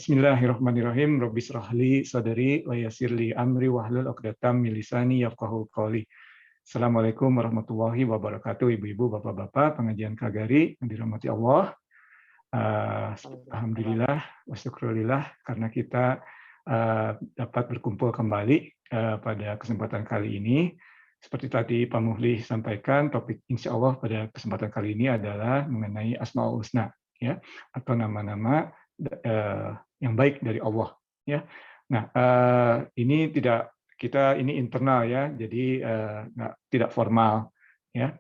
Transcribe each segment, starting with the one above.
Bismillahirrahmanirrahim. Rabbi shrah li sadri wa yassir li amri wahlul 'uqdatam min lisani yafqahu qawli. Assalamualaikum warahmatullahi wabarakatuh. Ibu-ibu, bapak-bapak, pengajian Kagari yang dirahmati Allah. Alhamdulillah wa syukurillah karena kita dapat berkumpul kembali pada kesempatan kali ini. Seperti tadi Pak Muhli sampaikan, topik insya Allah pada kesempatan kali ini adalah mengenai Asmaul Husna, ya, atau nama-nama yang baik dari Allah, ya. Nah, ini ini internal, ya, jadi tidak formal, ya.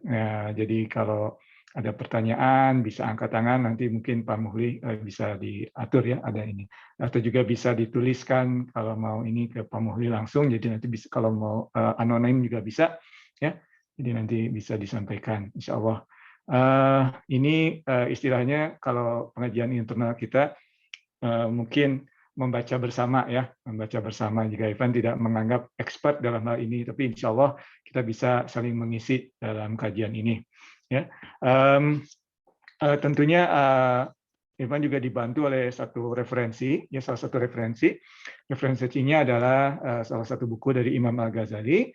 Jadi kalau ada pertanyaan bisa angkat tangan, nanti mungkin Pak Muhli bisa diatur, ya, ada ini, atau juga bisa dituliskan kalau mau ini ke Pak Muhli langsung, jadi nanti bisa kalau mau anonim juga bisa, ya, jadi nanti bisa disampaikan insya Allah. Ini istilahnya kalau pengajian internal kita mungkin membaca bersama, ya, membaca bersama. Jika Ivan tidak menganggap expert dalam hal ini, tapi insya Allah kita bisa saling mengisi dalam kajian ini, ya. Tentunya Ivan juga dibantu oleh satu referensi, ya, salah satu referensinya adalah salah satu buku dari Imam Al-Ghazali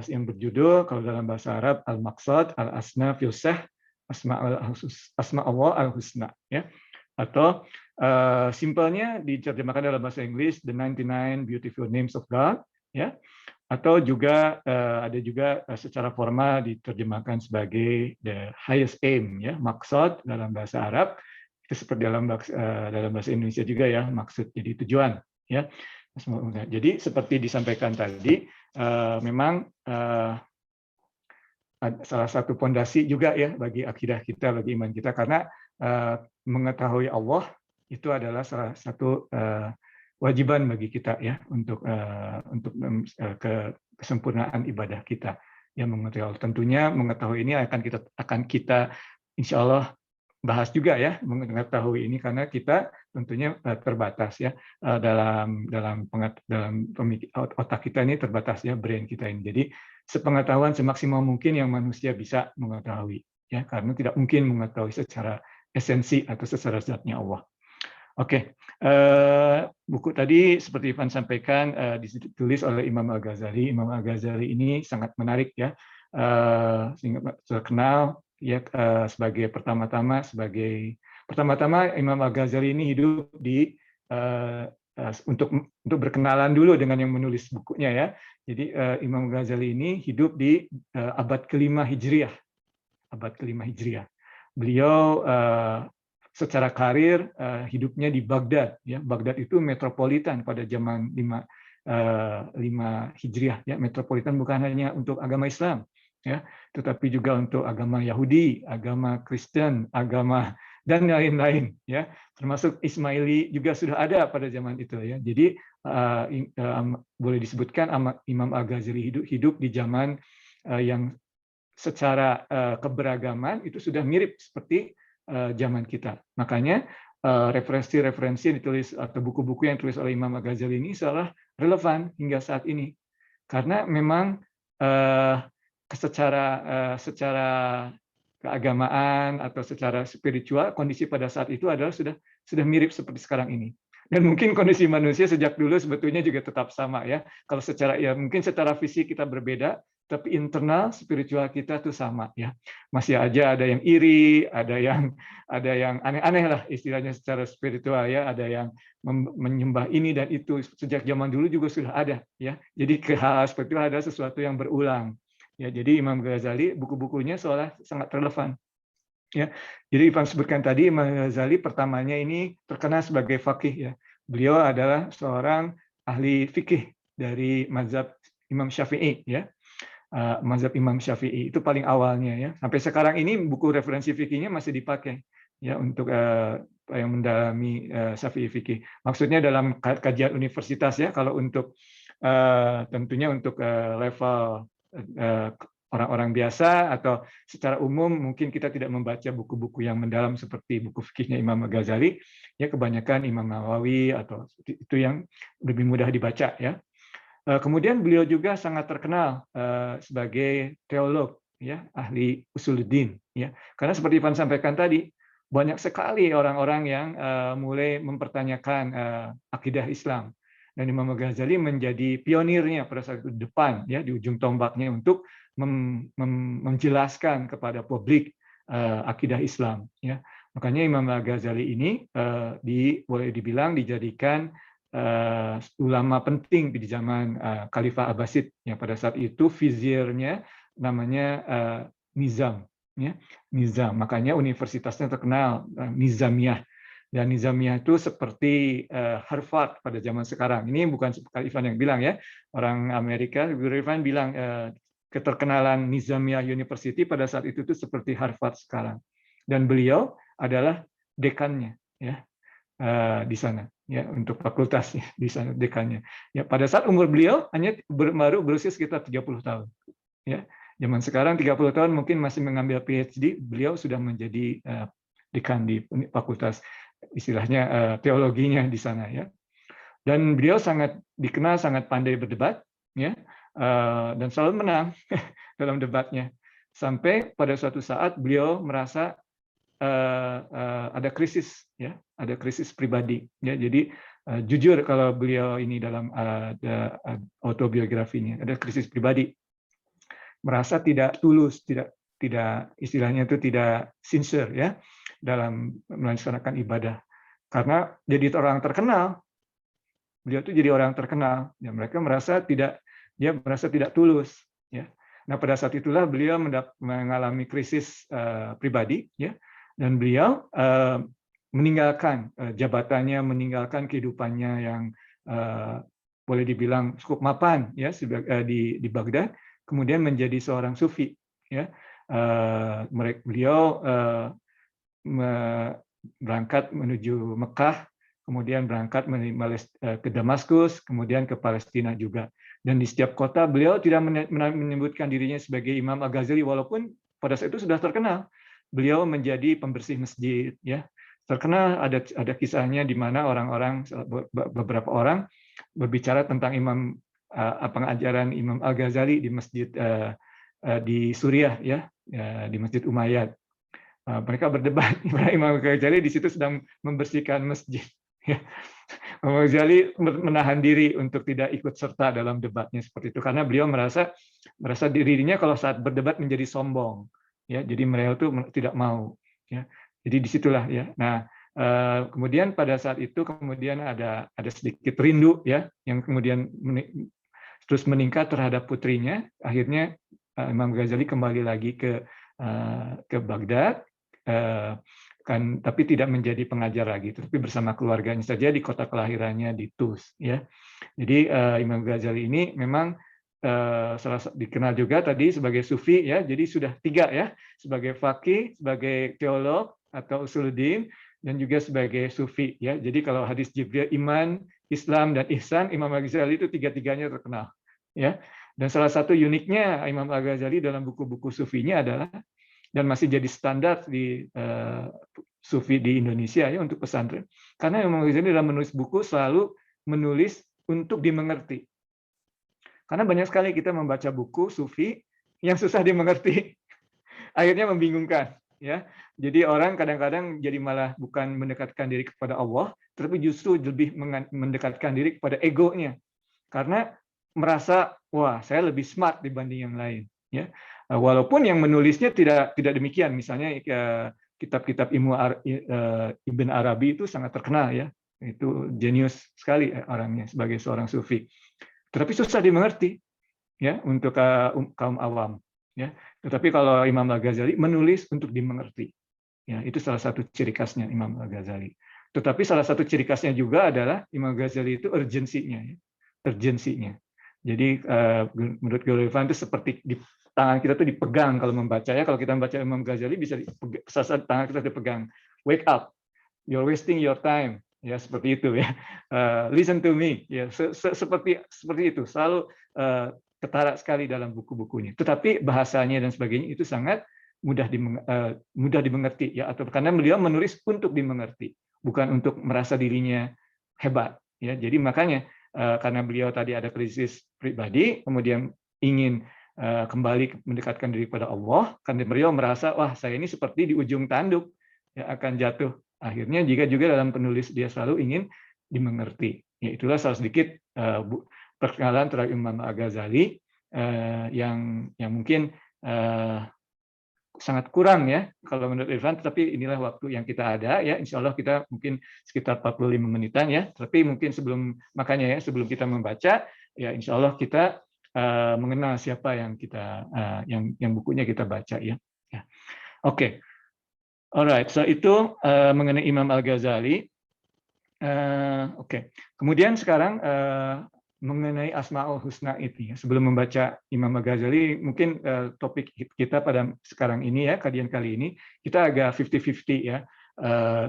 yang berjudul, kalau dalam bahasa Arab, Al-Maqsad Al-Asna fil Sah Asma Allah Al-Husna, ya, atau simpelnya diterjemahkan dalam bahasa Inggris The 99 Beautiful Names of God, ya, atau juga ada juga secara formal diterjemahkan sebagai The Highest Aim, ya, maksud dalam bahasa Arab, itu seperti dalam bahasa Indonesia juga, ya, maksud jadi tujuan, ya. Jadi seperti disampaikan tadi, memang salah satu pondasi juga, ya, bagi akidah kita, bagi iman kita, karena mengetahui Allah itu adalah salah satu kewajiban bagi kita, ya, untuk kesempurnaan ibadah kita, ya, mengetahui Allah. Tentunya mengetahui ini akan kita insya Allah bahas juga, ya, mengetahui ini karena kita tentunya terbatas, ya, dalam otak kita ini terbatas, ya, brain kita ini. Jadi sepengetahuan semaksimal mungkin yang manusia bisa mengetahui, ya, karena tidak mungkin mengetahui secara esensi atau secara zatnya Allah. Oke, buku tadi seperti Ivan sampaikan ditulis oleh Imam Al-Ghazali. Imam Al-Ghazali ini sangat menarik, ya, terkenal, ya, sebagai pertama-tama Imam Al-Ghazali ini hidup di untuk berkenalan dulu dengan yang menulis bukunya, ya. Jadi Imam Al-Ghazali ini hidup di abad ke-5 Hijriah. Abad ke-5 Hijriah. Beliau secara karir hidupnya di Baghdad, ya. Baghdad itu metropolitan pada zaman 5 Hijriah, ya. Metropolitan bukan hanya untuk agama Islam, ya, tetapi juga untuk agama Yahudi, agama Kristen, agama dan lain-lain, ya. Termasuk Ismaili juga sudah ada pada zaman itu, ya. Jadi boleh disebutkan Imam Al-Ghazali hidup di zaman yang secara keberagaman itu sudah mirip seperti zaman kita. Makanya referensi-referensi yang ditulis atau buku-buku yang ditulis oleh Imam Al-Ghazali ini seolah relevan hingga saat ini. Karena memang secara keagamaan atau secara spiritual kondisi pada saat itu adalah sudah mirip seperti sekarang ini. Dan mungkin kondisi manusia sejak dulu sebetulnya juga tetap sama, ya. Kalau mungkin secara fisik kita berbeda, tapi internal spiritual kita tuh sama, ya. Masih aja ada yang iri, ada yang aneh-aneh lah istilahnya secara spiritual, ya. Ada yang menyembah ini dan itu sejak zaman dulu juga sudah ada, ya. Jadi hal seperti itu adalah sesuatu yang berulang, ya. Jadi Imam Ghazali buku-bukunya seolah sangat relevan, ya. Jadi Ivan sebutkan tadi Imam Ghazali pertamanya ini terkenal sebagai faqih, ya. Beliau adalah seorang ahli fikih dari mazhab Imam Syafi'i, ya. Mazhab Imam Syafi'i itu paling awalnya, ya. Sampai sekarang ini buku referensi fikihnya masih dipakai, ya, untuk yang mendalami Syafi'i fikih. Maksudnya dalam kajian universitas, ya. Kalau untuk tentunya untuk level orang-orang biasa atau secara umum mungkin kita tidak membaca buku-buku yang mendalam seperti buku fikihnya Imam Ghazali, ya, kebanyakan Imam Nawawi atau itu yang lebih mudah dibaca, ya. Kemudian beliau juga sangat terkenal sebagai teolog, ya, ahli usuluddin, ya. Karena seperti Ivan sampaikan tadi, banyak sekali orang-orang yang mulai mempertanyakan akidah Islam. Dan Imam Al-Ghazali menjadi pionirnya pada saat itu, depan ya, di ujung tombaknya untuk menjelaskan kepada publik akidah Islam ya. Makanya Imam Al-Ghazali ini boleh dibilang dijadikan ulama penting di zaman Khalifah Abbasid yang pada saat itu vizirnya namanya Nizam ya. Nizam, makanya universitasnya terkenal Nizamiyah. Dan Nizamiyah itu seperti Harvard pada zaman sekarang. Ini bukan seperti Ivan yang bilang ya, orang Amerika, Ivan bilang keterkenalan Nizamiyah University pada saat itu tuh seperti Harvard sekarang. Dan beliau adalah dekannya ya di sana ya, untuk fakultasnya di sana dekannya. Ya, pada saat umur beliau hanya baru berusia sekitar 30 tahun. Ya. Zaman sekarang 30 tahun mungkin masih mengambil PhD, beliau sudah menjadi dekan di fakultas istilahnya teologinya di sana ya. Dan beliau sangat dikenal sangat pandai berdebat ya, dan selalu menang dalam debatnya. Sampai pada suatu saat beliau merasa ada krisis ya, ada krisis pribadi ya. Jadi jujur kalau beliau ini dalam autobiografinya ada krisis pribadi, merasa tidak tulus, tidak istilahnya itu tidak sincere ya dalam melaksanakan ibadah. Karena jadi orang terkenal, beliau itu jadi orang terkenal, ya mereka merasa tidak tulus ya. Nah, pada saat itulah beliau mengalami krisis pribadi ya, dan beliau meninggalkan jabatannya, meninggalkan kehidupannya yang boleh dibilang cukup mapan ya di Baghdad, kemudian menjadi seorang sufi ya. Beliau berangkat menuju Mekah, kemudian berangkat ke Damaskus, kemudian ke Palestina juga. Dan di setiap kota beliau tidak menyebutkan dirinya sebagai Imam Al-Ghazali, walaupun pada saat itu sudah terkenal. Beliau menjadi pembersih masjid ya. Terkenal ada kisahnya di mana beberapa orang berbicara tentang pengajaran Imam Al-Ghazali di masjid di Suriah ya, di Masjid Umayyad. Mereka berdebat, Imam Ghazali di situ sedang membersihkan masjid. Imam Ghazali menahan diri untuk tidak ikut serta dalam debatnya seperti itu, karena beliau merasa dirinya kalau saat berdebat menjadi sombong, ya. Jadi beliau itu tidak mau, ya. Jadi disitulah ya. Nah, kemudian pada saat itu kemudian ada sedikit rindu, ya, yang kemudian terus meningkat terhadap putrinya. Akhirnya Imam Ghazali kembali lagi ke Baghdad. Tapi tidak menjadi pengajar lagi, tapi bersama keluarganya saja di kota kelahirannya di Tus ya. Jadi Imam Ghazali ini memang dikenal juga tadi sebagai sufi ya. Jadi sudah 3 ya, sebagai faqih, sebagai teolog atau usuluddin, dan juga sebagai sufi ya. Jadi kalau hadis Jibril, iman, Islam, dan ihsan, Imam Ghazali itu 3-tiganya terkenal ya. Dan salah satu uniknya Imam Al-Ghazali dalam buku-buku sufinya adalah, dan masih jadi standar di sufi di Indonesia ya untuk pesantren. Karena Imam Ghazali dalam menulis buku selalu menulis untuk dimengerti. Karena banyak sekali kita membaca buku sufi yang susah dimengerti. Akhirnya membingungkan ya. Jadi orang kadang-kadang jadi malah bukan mendekatkan diri kepada Allah, tapi justru lebih mendekatkan diri kepada egonya. Karena merasa wah, saya lebih smart dibanding yang lain ya. Walaupun yang menulisnya tidak demikian, misalnya kitab-kitab Ibn Arabi itu sangat terkenal ya, itu jenius sekali orangnya sebagai seorang sufi, tetapi susah dimengerti ya untuk kaum awam ya. Tetapi kalau Imam Al-Ghazali menulis untuk dimengerti ya, itu salah satu ciri khasnya Imam Al-Ghazali. Tetapi salah satu ciri khasnya juga adalah Imam Ghazali itu urgensinya ya. Urgensinya. Jadi menurut Gullivan itu seperti di tangan kita tuh dipegang kalau membaca ya. Kalau kita membaca Imam Ghazali bisa saat tangan kita dipegang. Wake up, you're wasting your time. Ya seperti itu ya. Listen to me. Ya seperti itu. Selalu ketara sekali dalam buku-bukunya. Tetapi bahasanya dan sebagainya itu sangat mudah dimengerti ya. Atau karena beliau menulis untuk dimengerti, bukan untuk merasa dirinya hebat. Ya jadi makanya karena beliau tadi ada krisis pribadi, kemudian ingin kembali mendekatkan diri kepada Allah, karena beliau merasa wah saya ini seperti di ujung tanduk ya akan jatuh akhirnya jika juga dalam penulis dia selalu ingin dimengerti. Ya, itulah salah sedikit perkenalan terhadap Imam Al-Ghazali yang mungkin sangat kurang ya kalau menurut Irfan, tapi inilah waktu yang kita ada ya. Insya Allah kita mungkin sekitar 45 menitan ya. Tapi mungkin makanya ya sebelum kita membaca ya insya Allah kita mengenal siapa yang kita yang bukunya kita baca ya. Ya. Oke. Alright, so itu mengenai Imam Al-Ghazali. Oke. Kemudian sekarang mengenai Asmaul Husna itu ya. Sebelum membaca Imam Al-Ghazali, mungkin topik kita pada sekarang ini ya, kajian kali ini kita agak 50-50 ya.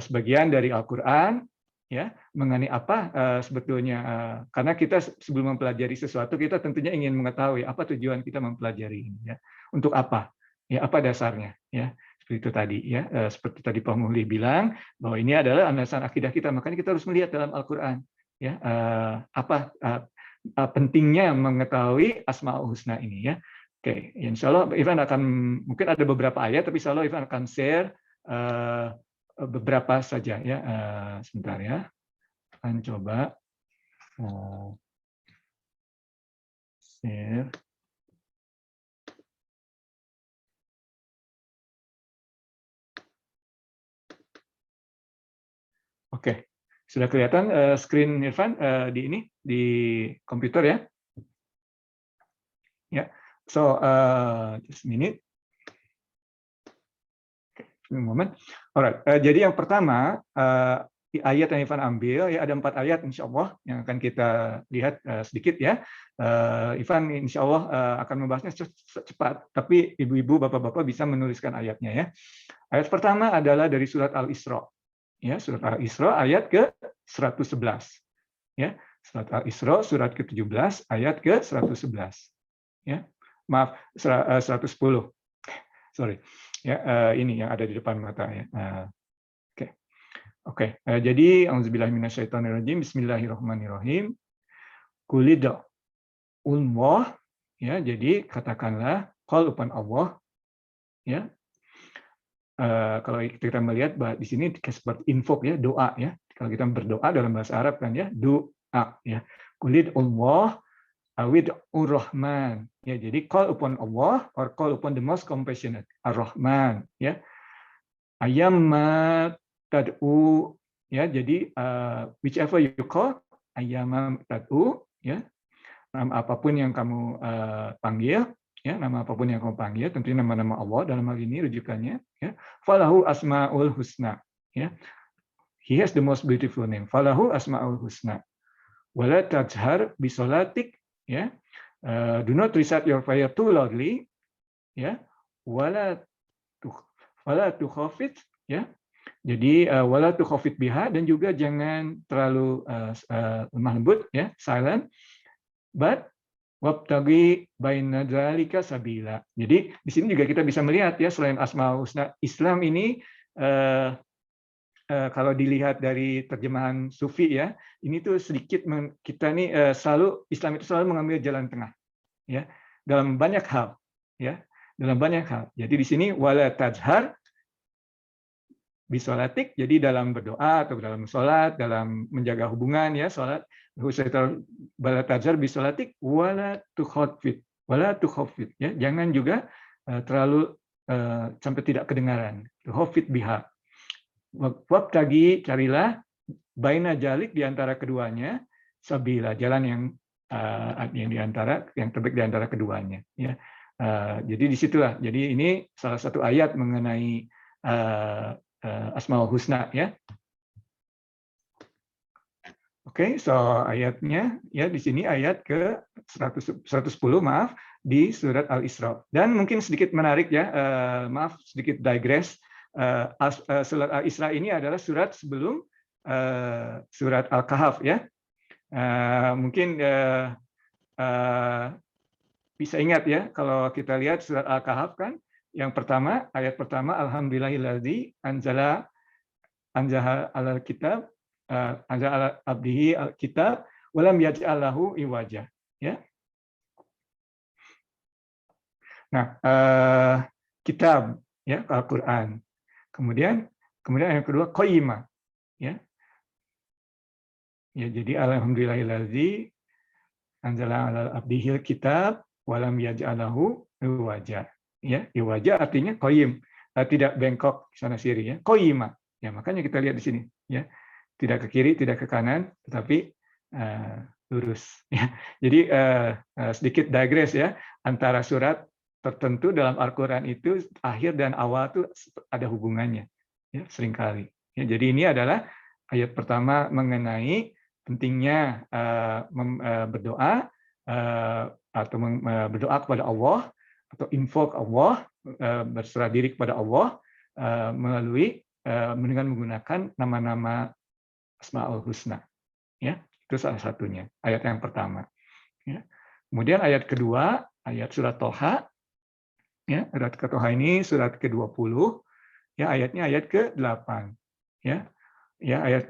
Sebagian dari Al-Qur'an ya, mengenai apa sebetulnya karena kita sebelum mempelajari sesuatu kita tentunya ingin mengetahui apa tujuan kita mempelajari ini ya. Untuk apa? Ya, apa dasarnya ya. Seperti itu tadi ya. Seperti tadi Pak Muhli bilang bahwa ini adalah landasan akidah kita, makanya kita harus melihat dalam Al-Qur'an ya apa pentingnya mengetahui Asmaul Husna ini ya. Oke, insya Allah Ivan akan mungkin ada beberapa ayat, tapi insya Allah Ivan akan share beberapa saja ya. Sebentar ya, akan coba share. Oke, sudah kelihatan screen Irfan di komputer ya? Ya, so just a minute. Moment. Alright. Jadi yang pertama ayat yang Ivan ambil ya ada 4 ayat insya Allah yang akan kita lihat sedikit ya. Ivan insya Allah akan membahasnya cepat, tapi ibu-ibu bapak-bapak bisa menuliskan ayatnya ya. Ayat pertama adalah dari surat Al-Isra. Ya, surat Al-Isra ayat ke-111. Ya, surat Al-Isra surat ke-17 ayat ke-111. Ya. Maaf, 110. Sorry. Ya, ini yang ada di depan mata ya. Oke. Jadi auzubillahi minasyaitonirrajim. Bismillahirrahmanirrahim. Qulida ullah ya, jadi katakanlah qul upon Allah ya. Kalau kita melihat bahwa di sini seperti info ya, doa ya. Kalau kita berdoa dalam bahasa Arab kan ya, doa ya. Qulid Allah awid Ar-Rahman ya. Jadi call upon Allah or call upon the most compassionate Ar-Rahman ya. Ayyamma tad'u ya. Jadi whichever you call ayyamma tad'u ya. Nama apapun yang kamu panggil ya, nama apapun yang kamu panggil, tentunya nama-nama Allah dalam hal ini rujukannya ya. Falahu asmaul husna ya. He has the most beautiful name. Falahu asmaul husna. Wala tajhar bisolatik ya. Do not recite your prayer too loudly ya. Wala tukhafit ya. Jadi wala tukhafit biha, dan juga jangan terlalu lemah lembut ya, silent. But wabtaghi baina dzalika sabila. Jadi di sini juga kita bisa melihat ya, selain Asmaul Husna, Islam ini kalau dilihat dari terjemahan Sufi ya, ini tuh sedikit kita nih selalu Islam itu selalu mengambil jalan tengah ya dalam banyak hal ya, dalam banyak hal. Jadi di sini wala tajhar bisolatik, jadi dalam berdoa atau dalam sholat, dalam menjaga hubungan ya, sholat wala tajhar bisolatik wala tukhafit ya, jangan juga terlalu sampai tidak kedengaran, tukhafit biha. Wabtagi, carilah baina jalik, di antara keduanya, sabila, jalan yang terbaik di antara keduanya ya. Jadi disitulah, jadi ini salah satu ayat mengenai Asmaul Husna ya. Oke, so ayatnya ya di sini ayat ke 110 maaf di surat Al-Isra. Dan mungkin sedikit menarik ya, maaf sedikit digress. Surat Al-Isra ini adalah surat sebelum surat Al-Kahf ya. Mungkin bisa ingat ya, kalau kita lihat surat Al-Kahf kan, yang pertama, ayat pertama, alhamdulillahilladzi anzala alal kitab, anzala ala abdihi al-kitab walam yaj'al lahu iwaja ya. Nah, kitab ya, Al-Qur'an. Kemudian Kemudian yang kedua qayyimah, ya. Ya, jadi alhamdulillahillazi anzala 'alal abdihil kitab wa lam yaj'alahu iwaja. Ya, iwaja artinya qayyim, tidak bengkok sana sini ya. Qayyimah. Ya, makanya kita lihat di sini ya. Tidak ke kiri, tidak ke kanan, tetapi lurus ya. Jadi sedikit digress ya, antara surat tertentu dalam Al-Qur'an itu akhir dan awal tuh ada hubungannya ya, seringkali. Ya, jadi ini adalah ayat pertama mengenai pentingnya berdoa atau berdoa kepada Allah atau invoke Allah, berserah diri kepada Allah melalui dengan menggunakan nama-nama Asmaul Husna. Ya, itu salah satunya, ayat yang pertama. Ya. Kemudian ayat kedua, ayat surat Toha. Ya, surat Toha ini surat ke-20, ya ayatnya ayat ke-8. Ya. Ya, ayat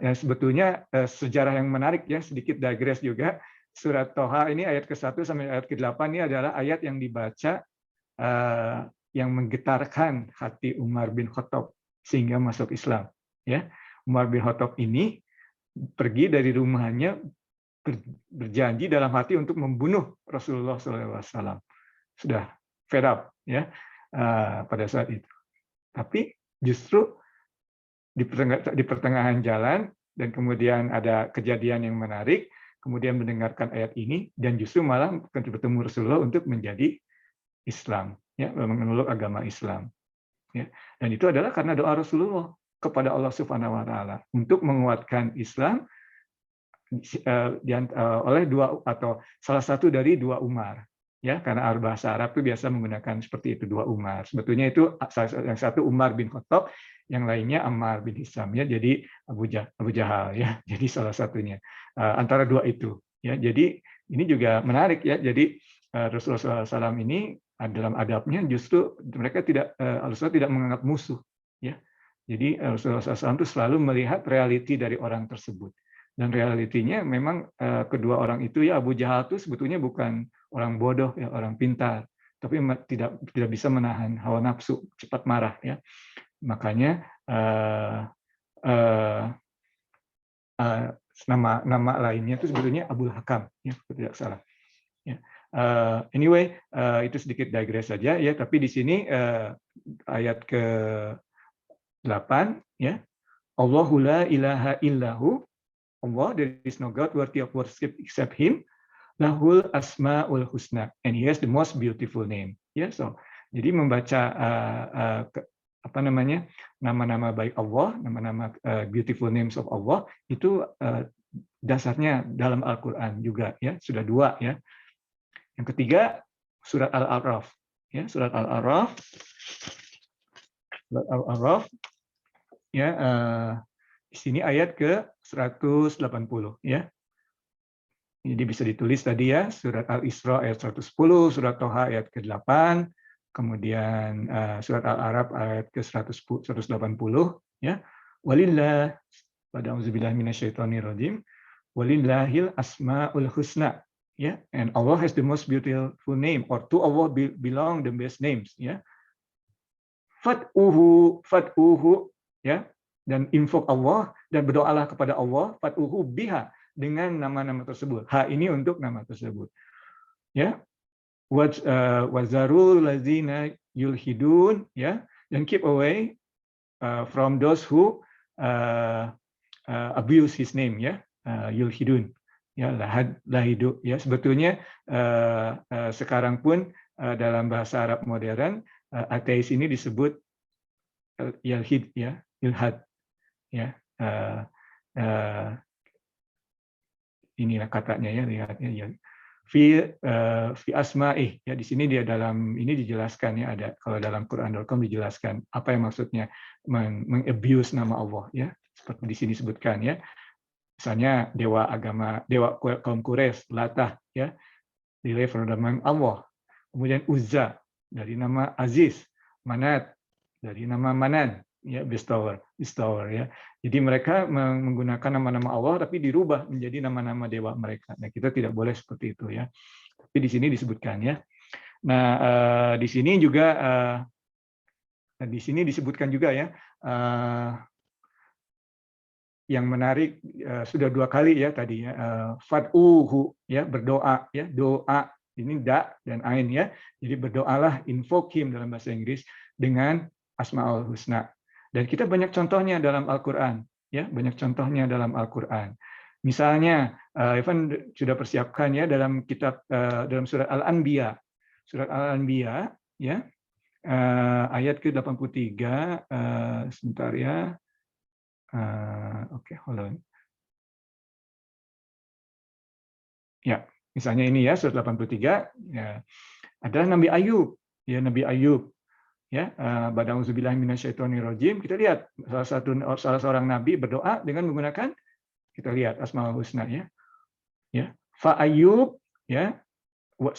yang sebetulnya sejarah yang menarik ya, sedikit digress juga. Surat Toha ini ayat ke-1 sampai ayat ke-8 ini adalah ayat yang dibaca yang menggetarkan hati Umar bin Khattab sehingga masuk Islam. Ya, Umar bin Khattab ini pergi dari rumahnya berjanji dalam hati untuk membunuh Rasulullah SAW. Sudah fed up ya pada saat itu. Tapi justru di pertengahan jalan dan kemudian ada kejadian yang menarik, kemudian mendengarkan ayat ini dan justru malah bertemu Rasulullah untuk menjadi Islam, ya, mengeluk agama Islam. Ya. Dan itu adalah karena doa Rasulullah kepada Allah Subhanahu wa taala untuk menguatkan Islam oleh dua atau salah satu dari dua Umar. Ya, karena bahasa Arab itu biasa menggunakan seperti itu, dua Umar. Sebetulnya itu yang satu Umar bin Khattab, yang lainnya Ammar bin Hisam ya. Jadi Abu Jahal ya. Jadi salah satunya antara dua itu ya. Jadi ini juga menarik ya. Jadi Rasulullah SAW ini dalam adabnya justru mereka Rasulullah tidak menganggap musuh ya. Jadi Rasulullah SAW itu selalu melihat realiti dari orang tersebut. Dan realitinya memang kedua orang itu ya, Abu Jahal itu sebetulnya bukan orang bodoh ya, orang pintar, tapi tidak bisa menahan hawa nafsu, cepat marah ya. Makanya nama lainnya itu sebetulnya Abul Hakam ya, kalau tidak salah. Ya. Anyway, itu sedikit digress saja ya, tapi di sini ayat ke-8 ya. Allahu la ilaha illahu, Allah, there is no God worthy of worship except Him. Lahul asmaul husna, and He has the most beautiful name. Ya, so jadi membaca apa namanya nama-nama baik Allah, nama-nama beautiful names of Allah itu dasarnya dalam Al-Quran juga ya, sudah dua ya. Yang ketiga surat Al-A'raf ya, surat Al-A'raf ya. Di sini ayat ke-180 ya. Jadi bisa ditulis tadi ya, surat Al-Isra ayat 110, surat Toha ayat ke-8, kemudian surat Al-A'raf ayat ke-180 ya. Walillah, pada auzubillahi minasyaitonirrajim, walillahil asmaul husna ya, and Allah has the most beautiful name, or to Allah belong the best names ya. Fad'uhu ya, dan invoke Allah dan berdoalah kepada Allah, fad'uhu biha, dengan nama-nama tersebut. Ha ini untuk nama tersebut. Ya. Wazarul lazina yulhidun ya, dan keep away from those who abuse his name ya. Yulhidun ya, lahidu ya. Sebetulnya sekarang pun dalam bahasa Arab modern ateis ini disebut yalhid ya, ilhad ya. Inilah katanya ya, lihatnya ya. Fi asma'ih ya, di sini dia dalam ini dijelaskan ya, ada kalau dalam Quran.com dijelaskan apa yang maksudnya mengabuse nama Allah ya, seperti di sini disebutkan ya. Misalnya dewa agama, dewa kaum Quraisy, Latah ya, derived from the name Allah. Kemudian Uzza dari nama Aziz, Manat dari nama Manan ya, bestower ya. Jadi mereka menggunakan nama-nama Allah tapi dirubah menjadi nama-nama dewa mereka. Nah, kita tidak boleh seperti itu ya. Tapi di sini disebutkan ya. Nah, di sini juga disebutkan juga ya, yang menarik sudah 2 kali ya tadi ya, fad'uhu ya, berdoa ya, doa ini da dan ain ya. Jadi berdoalah, invoke him dalam bahasa Inggris dengan Asmaul Husna. Dan kita banyak contohnya dalam Al-Qur'an ya, banyak contohnya dalam Al-Qur'an. Misalnya Evan sudah persiapkan ya dalam kitab dalam surat Al-Anbiya. Surat Al-Anbiya ya, ayat ke-83 sebentar ya. Oke, hold on. Ya, misalnya ini ya surat 83 ya, adalah Nabi Ayub. Ya, Nabi Ayub. Ya, ba'da auzubillahi minasyaitonirrajim. Kita lihat salah seorang nabi berdoa dengan menggunakan, kita lihat Asmaul Husna ya. Ya, fa Ayub ya, wa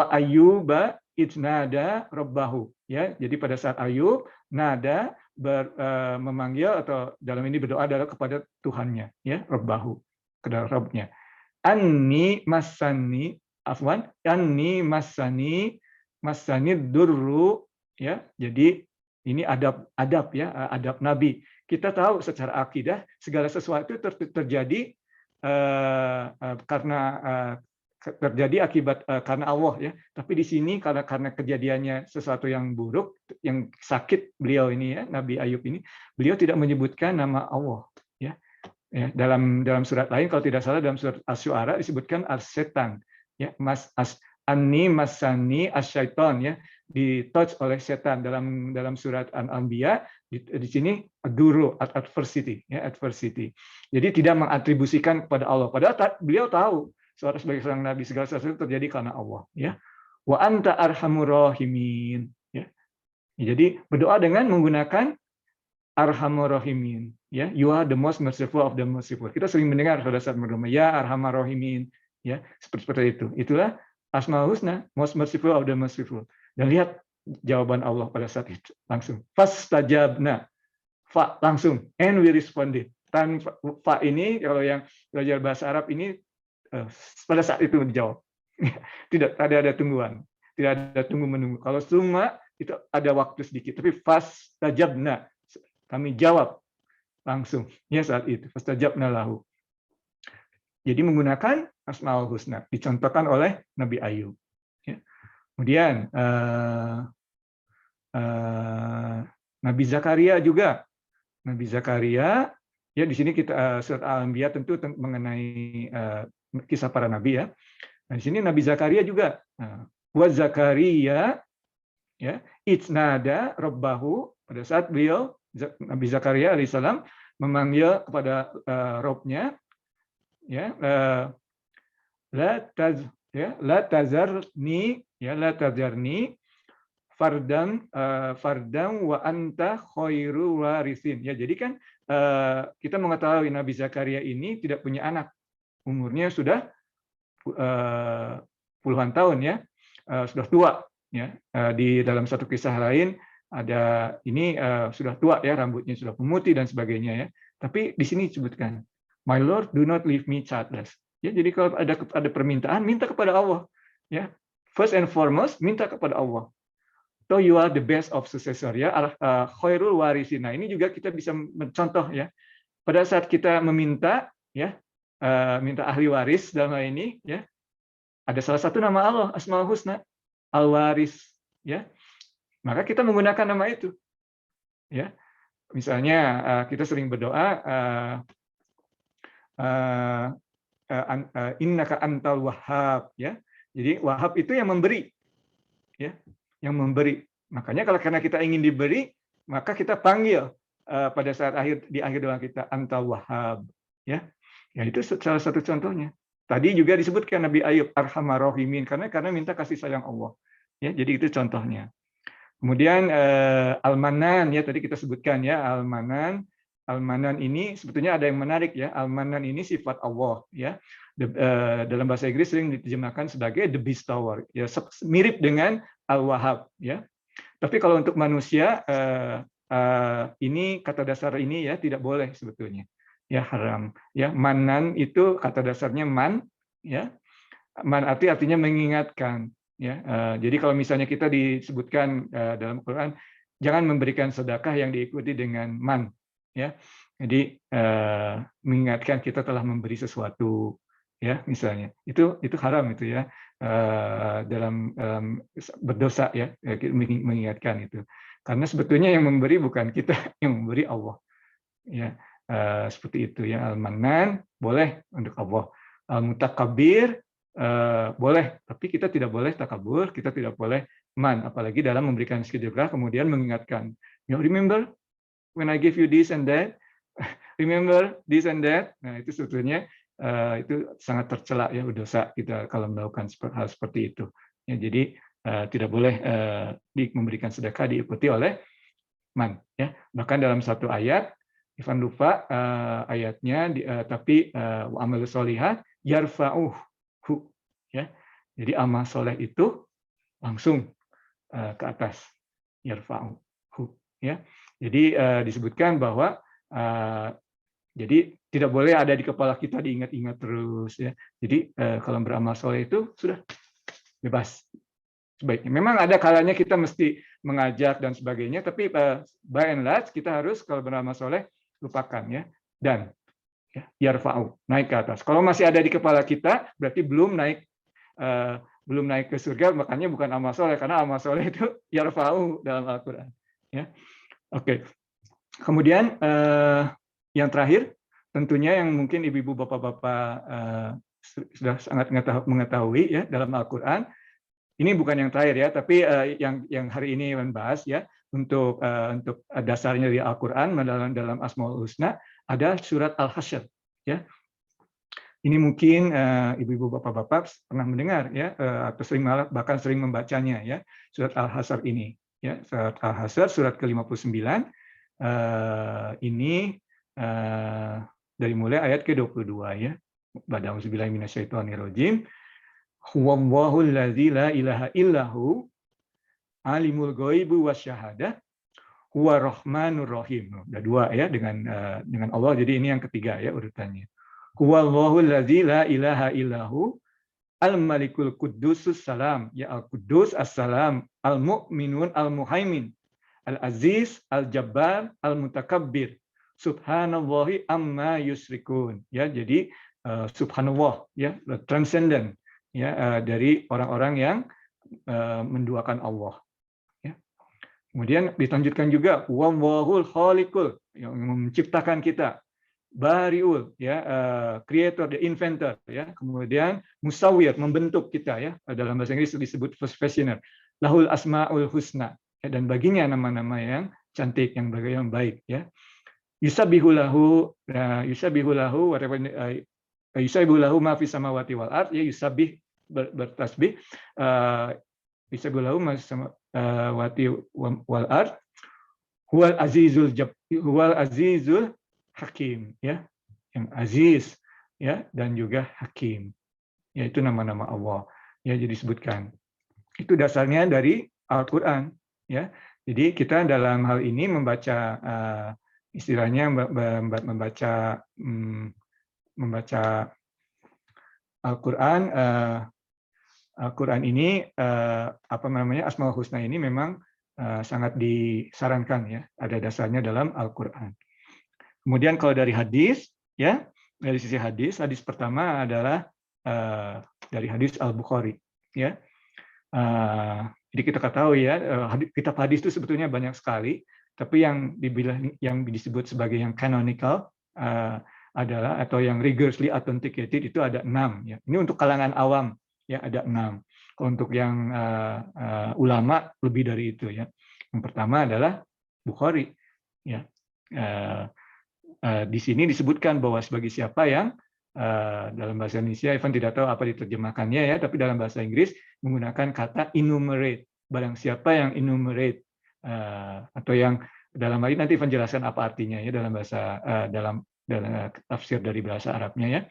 ayyuba idnada rabbahu ya. Jadi pada saat Ayub nada memanggil atau dalam ini berdoa adalah kepada Tuhannya ya, rabbahu, kepada Rabbnya. Anni masani durru ya. Jadi ini adab ya, adab nabi. Kita tahu secara akidah segala sesuatu terjadi karena terjadi akibat karena Allah ya. Tapi di sini karena kejadiannya sesuatu yang buruk, yang sakit beliau ini ya, Nabi Ayub ini, beliau tidak menyebutkan nama Allah ya. Ya, dalam surat lain kalau tidak salah dalam surat Asy-Syu'ara disebutkan as-setan ya, anni masani asyaiton ya, di-touch oleh setan dalam surat Al-Anbiya di sini duru adversity ya, adversity. Jadi tidak mengatribusikan kepada Allah, padahal beliau tahu sebagai seorang nabi segala sesuatu terjadi karena Allah ya. Wa anta arhamur rahimin ya. Jadi berdoa dengan menggunakan Arhamur Rahimin ya, you are the most merciful of the merciful. Kita sering mendengar pada saat berdoa ya Arhamar Rahimin ya, seperti itu. Itulah Asmaul Husna, most merciful of the merciful. Dan lihat jawaban Allah pada saat itu langsung fastajabna, fa langsung, and we responded. Tanpa fa ini kalau yang belajar bahasa Arab ini pada saat itu dijawab. Tidak ada tungguan, tidak ada tunggu menunggu. Kalau summa itu ada waktu sedikit, tapi fastajabna, kami jawab langsung ya saat itu, fastajabna lahu. Jadi menggunakan Asmaul Husna dicontohkan oleh Nabi Ayub ya. Kemudian Nabi Zakaria juga. Nabi Zakaria ya, di sini kita surat Al-Anbiya tentu mengenai kisah para nabi ya. Nah, di sini Nabi Zakaria juga. Wa Zakaria ya, itsnada rabbahu, pada saat beliau Nabi Zakaria alaihissalam memanggil kepada Robnya ya, la tazarni fardan wa anta khairu warisin ya. Jadi kan kita mengetahui Nabi Zakaria ini tidak punya anak, umurnya sudah puluhan tahun ya, sudah tua ya. Di dalam satu kisah lain ada ini sudah tua ya, rambutnya sudah pemutih dan sebagainya ya. Tapi di sini disebutkan, my Lord, do not leave me childless. Ya, jadi kalau ada permintaan, minta kepada Allah. Ya, first and foremost, minta kepada Allah. So you are the best of successor ya, khairul warisin. Nah, ini juga kita bisa mencontoh ya. Pada saat kita meminta ya, minta ahli waris dalam hal ini ya, ada salah satu nama Allah, Asmaul Husna, Al-Waris ya. Maka kita menggunakan nama itu. Ya. Misalnya kita sering berdoa innaka antal wahhab ya. Jadi wahhab itu yang memberi. Ya, yang memberi. Makanya karena kita ingin diberi, maka kita panggil pada saat di akhir doa kita antal wahhab ya. Ya, itu salah satu contohnya. Tadi juga disebutkan Nabi Ayub Arhamar Rahimin karena minta kasih sayang Allah. Ya, jadi itu contohnya. Kemudian Al-Manan ya, tadi kita sebutkan ya, Al-Manan. Al-Manan ini sebetulnya ada yang menarik ya. Al-Manan ini sifat Allah ya. Dalam bahasa Inggris sering diterjemahkan sebagai the bestower ya, mirip dengan Al-Wahhab ya. Tapi kalau untuk manusia ini kata dasar ini ya tidak boleh sebetulnya. Ya, haram ya. Manan itu kata dasarnya man ya. Man artinya mengingatkan. Ya, jadi kalau misalnya kita disebutkan dalam Quran jangan memberikan sedekah yang diikuti dengan man, ya. Jadi mengingatkan kita telah memberi sesuatu, ya, misalnya itu haram itu ya, dalam berdosa ya, mengingatkan itu. Karena sebetulnya yang memberi bukan kita, yang memberi Allah, ya. Seperti itu ya. Al-Mannan boleh untuk Allah, Al-Mutakabbir boleh, tapi kita tidak boleh takabur, kita tidak boleh man, apalagi dalam memberikan sedekah kemudian mengingatkan, remember when I give you this and that, remember this and that. Nah, itu sebetulnya itu sangat tercela ya, dosa kita kalau melakukan hal seperti itu. Ya, jadi tidak boleh memberikan sedekah diikuti oleh man. Ya, bahkan dalam satu ayat, Ivan lupa ayatnya, tapi amal solihah yarfa'uhu, ya. Jadi amal soleh itu langsung ke atas, yarfa'uhu, ya. Jadi disebutkan bahwa jadi tidak boleh ada di kepala kita diingat-ingat terus, ya. Jadi kalau beramal soleh itu sudah bebas. Sebaiknya memang ada kalanya kita mesti mengajak dan sebagainya, tapi by and large kita harus kalau beramal soleh lupakan, ya, dan ya, yarfa'u, naik ke atas. Kalau masih ada di kepala kita berarti belum naik ke surga, makanya bukan amal soleh, karena amal soleh itu yarfa'u dalam Al-Quran, ya. Oke. Kemudian yang terakhir tentunya yang mungkin ibu-ibu bapak-bapak sudah sangat mengetahui ya dalam Al-Quran. Ini bukan yang terakhir ya, tapi yang hari ini membahas ya, untuk dasarnya dari Al-Quran dalam Asmaul Husna ada surat Al-Hasyr, ya. Ini mungkin ibu-ibu bapak-bapak pernah mendengar ya, atau bahkan sering membacanya ya, surat Al-Hasyr ini ya. Surat Al-Hasyr surat ke-59 ini dari mulai ayat ke-22 ya. Ba'da'udzubillahi minasyaitonirrajim. Huwallahul ladzi la ilaha illahu alimul ghaibi wasyahadah huwa rahmanur rahim. Ada dua ya dengan Allah, jadi ini yang ketiga ya urutannya. Huwallahul ladzi la ilaha illahu al-malikul quddusus salam, ya al-quddus as-salam, al-mu'minun al-muhaimin, al-aziz al-jabbar al-mutakabbir, subhanallahi amma yusyrikun. Ya, jadi subhanallah ya, transcendent ya, dari orang-orang yang menduakan Allah. Ya. Kemudian dilanjutkan juga wallahul khaliqul, yang menciptakan kita, bariul ya, creator, the inventor ya. Kemudian musawwir, membentuk kita ya, dalam bahasa Inggris disebut fashioner. Lahul asmaul husna ya, dan baginya nama-nama yang cantik, yang baik ya. Yusabbihu lahu whatever, yusabbihu lahu ma fis samawati wal ard, ya, yusabbih bertasbih, yusabbihu lahu ma fis samawati wal ard, huwal azizul hakim ya, yang aziz ya, dan juga hakim, yaitu nama-nama Allah ya. Jadi disebutkan itu dasarnya dari Al-Quran ya. Jadi kita dalam hal ini membaca istilahnya membaca Al-Quran. Al-Quran ini apa namanya, Asmaul Husna ini memang sangat disarankan ya, ada dasarnya dalam Al-Quran. Kemudian kalau dari hadis ya, dari sisi hadis pertama adalah dari hadis Al-Bukhari ya. Jadi kita ketahui ya, kitab hadis itu sebetulnya banyak sekali, tapi yang disebut sebagai yang canonical adalah, atau yang rigorously authenticated itu ada 6 ya. Ini untuk kalangan awam ya, ada 6. Untuk yang ulama lebih dari itu ya. Yang pertama adalah Bukhari ya. Di sini disebutkan bahwa sebagai siapa yang dalam bahasa Indonesia, Ivan tidak tahu apa diterjemahkannya ya, tapi dalam bahasa Inggris menggunakan kata enumerate. Barang siapa yang enumerate, atau yang dalam hal ini nanti Ivan jelaskan apa artinya ya dalam bahasa dalam tafsir dari bahasa Arabnya ya.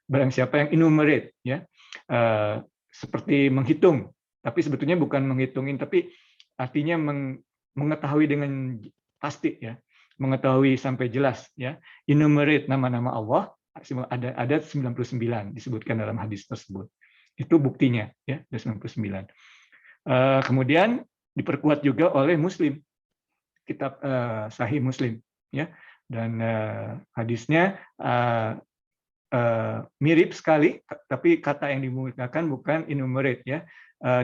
Barang siapa yang enumerate ya, seperti menghitung, tapi sebetulnya bukan menghitungin, tapi artinya mengetahui dengan pasti ya, mengetahui sampai jelas ya. Enumerate nama-nama Allah ada 99 disebutkan dalam hadis tersebut. Itu buktinya ya, ada 99. Kemudian diperkuat juga oleh Muslim kitab Sahih Muslim, ya. Dan hadisnya mirip sekali, tapi kata yang digunakan bukan enumerate, ya.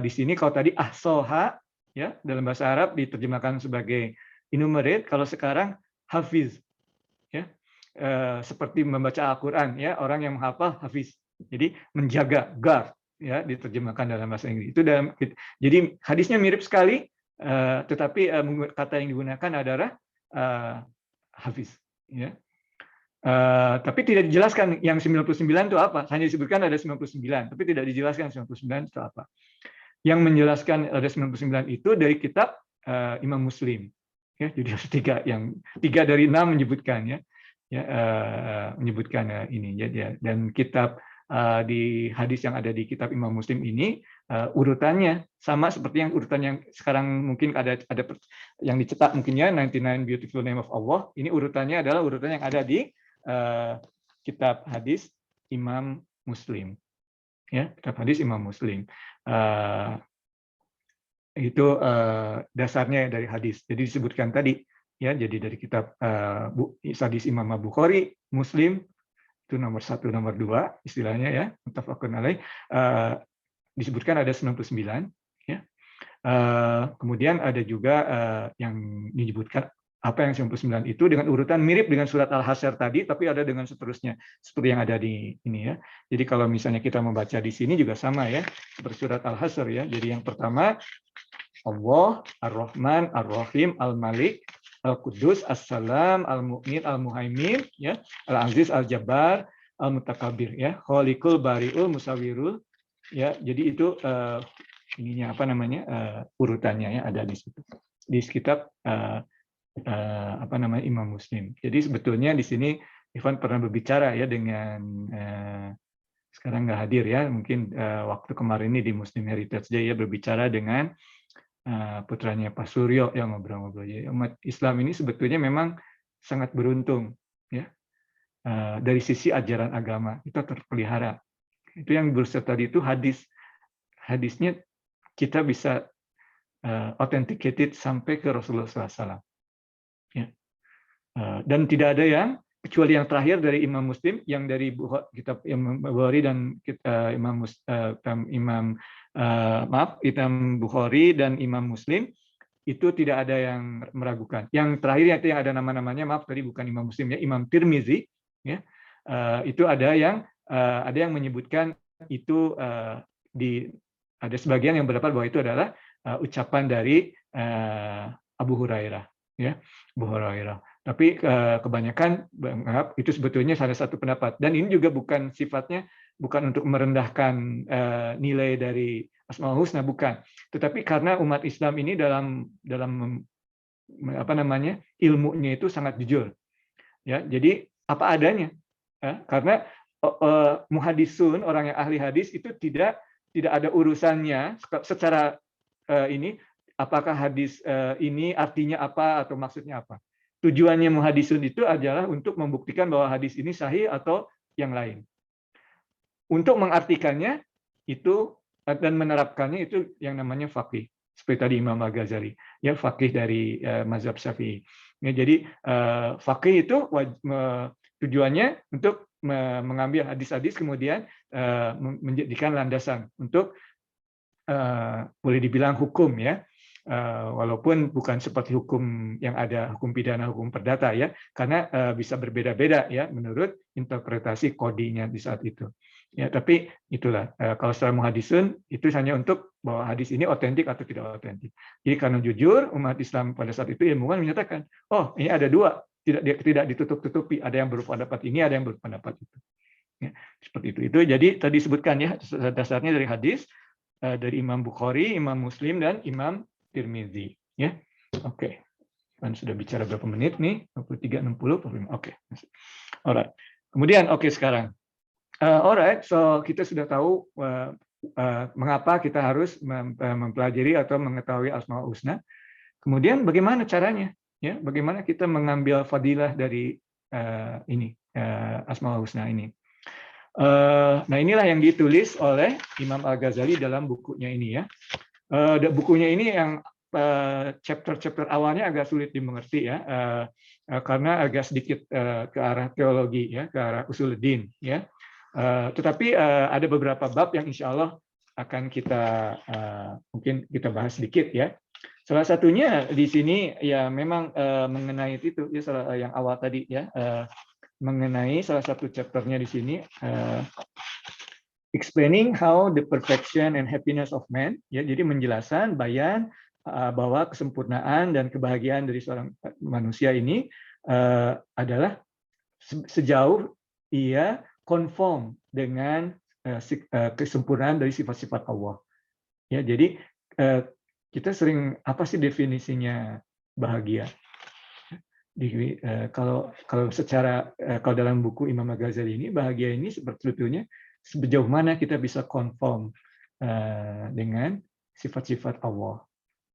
Di sini kalau tadi ahsoha, ya, dalam bahasa Arab diterjemahkan sebagai enumerate, kalau sekarang hafiz, ya. Seperti membaca Al-Qur'an, ya, orang yang menghafal hafiz. Jadi menjaga, guard, ya, diterjemahkan dalam bahasa Inggris. Itu jadi hadisnya mirip sekali, tetapi kata yang digunakan adalah hafiz, ya. Tapi tidak dijelaskan yang 99 itu apa. Hanya disebutkan ada 99, tapi tidak dijelaskan 99 itu apa. Yang menjelaskan ada 99 itu dari kitab Imam Muslim. Ya, jadi harus tiga dari 6 menyebutkan, ya. Menyebutkan ini, ya. Dan kitab di hadis yang ada di kitab Imam Muslim ini urutannya sama seperti urutan yang sekarang mungkin ada yang dicetak mungkin, ya, 99 Beautiful Name of Allah. Ini urutannya adalah urutan yang ada di kitab hadis Imam Muslim, ya, kitab hadis Imam Muslim. Itu dasarnya dari hadis. Jadi disebutkan tadi, ya, jadi dari kitab hadis Imam Bukhari, Muslim itu nomor 1, nomor 2 istilahnya, ya, muttafaqun alaih, disebutkan ada 99, ya. Kemudian ada juga yang disebutkan apa yang 99 itu dengan urutan mirip dengan surat Al-Hasyr tadi, tapi ada dengan seterusnya seperti yang ada di ini, ya. Jadi kalau misalnya kita membaca di sini juga sama, ya, seperti surat Al-Hasyr, ya. Jadi yang pertama Allah, Ar-Rahman, Ar-Rahim, Al-Malik, Al-Qudus, As-Salam, Al-Mu'min, Al-Muhaimin, ya, Al-Aziz, Al-Jabbar, Al-Mutakabir, ya, Khaliqul, Bari'ul, Musawwirul, ya. Jadi itu ininya apa namanya urutannya, ya, ada di situ di kitab apa namanya Imam Muslim. Jadi sebetulnya di sini Ivan pernah berbicara, ya, dengan sekarang nggak hadir, ya, mungkin waktu kemarin ini di Muslim Heritage Day, ya, berbicara dengan putranya Pak Suryo yang ngobrol-ngobrol. Jadi umat Islam ini sebetulnya memang sangat beruntung, ya, dari sisi ajaran agama kita terpelihara. Itu yang berusaha tadi itu hadisnya kita bisa authenticated sampai ke Rasulullah SAW, ya. Dan tidak ada yang kecuali yang terakhir dari Imam Muslim, yang dari kitab Imam Bukhari dan Imam Bukhari dan Imam Muslim itu tidak ada yang meragukan. Yang terakhir itu yang ada nama-namanya, maaf tadi bukan Imam Muslim, ya, Imam Tirmizi, ya, itu ada yang menyebutkan itu ada sebagian yang berpendapat bahwa itu adalah ucapan dari Abu Hurairah, ya, Abu Hurairah. Tapi kebanyakan itu sebetulnya salah satu pendapat. Dan ini juga bukan sifatnya bukan untuk merendahkan nilai dari Asmaul Husna, bukan. Tetapi karena umat Islam ini dalam apa namanya ilmunya itu sangat jujur, ya. Jadi apa adanya, ya. Karena muhadisun, orang yang ahli hadis itu tidak ada urusannya secara ini apakah hadis ini artinya apa atau maksudnya apa. Tujuannya muhadisun itu adalah untuk membuktikan bahwa hadis ini sahih atau yang lain. Untuk mengartikannya itu dan menerapkannya itu yang namanya faqih. Seperti tadi Imam Al-Ghazali, ya, faqih dari mazhab Syafi'i. Ya, jadi faqih itu tujuannya untuk mengambil hadis-hadis kemudian menjadikan landasan untuk boleh dibilang hukum, ya. Walaupun bukan seperti hukum yang ada hukum pidana, hukum perdata, ya, karena bisa berbeda-beda, ya, menurut interpretasi kodinya di saat itu, ya. Tapi itulah kalau secara muhadisun itu hanya untuk bahwa hadis ini otentik atau tidak otentik. Jadi karena jujur umat Islam pada saat itu ilmuwan menyatakan, oh ini ada dua, tidak ditutup-tutupi, ada yang berpendapat ini, ada yang berpendapat itu, ya, seperti itu. Itu jadi tadi sebutkan, ya, dasarnya dari hadis dari Imam Bukhari, Imam Muslim, dan Imam Tirmizi, ya. Oke. Kan sudah bicara berapa menit nih? 23, 60, 45. Oke. Alright. Kemudian sekarang. Alright, so kita sudah tahu mengapa kita harus mempelajari atau mengetahui Asmaul Husna. Kemudian bagaimana caranya? Ya, bagaimana kita mengambil fadilah dari Asmaul Husna ini? Nah, inilah yang ditulis oleh Imam Al-Ghazali dalam bukunya ini, ya. Bukunya ini yang chapter-chapter awalnya agak sulit dimengerti ya, karena agak sedikit ke arah teologi ya, ke arah usuluddin ya. Tetapi ada beberapa bab yang insya Allah akan kita mungkin kita bahas sedikit ya. Salah satunya di sini ya memang mengenai itu ya, yang awal tadi ya, mengenai salah satu chapternya di sini, explaining how the perfection and happiness of man, ya, jadi menjelaskan bayan bahwa kesempurnaan dan kebahagiaan dari seorang manusia ini adalah sejauh ia konform dengan kesempurnaan dari sifat-sifat Allah. Ya, jadi kita sering, apa sih definisinya bahagia? Kalau secara kalau dalam buku Imam Al-Ghazali ini, bahagia ini sebetulnya sejauh mana kita bisa konform dengan sifat-sifat Allah.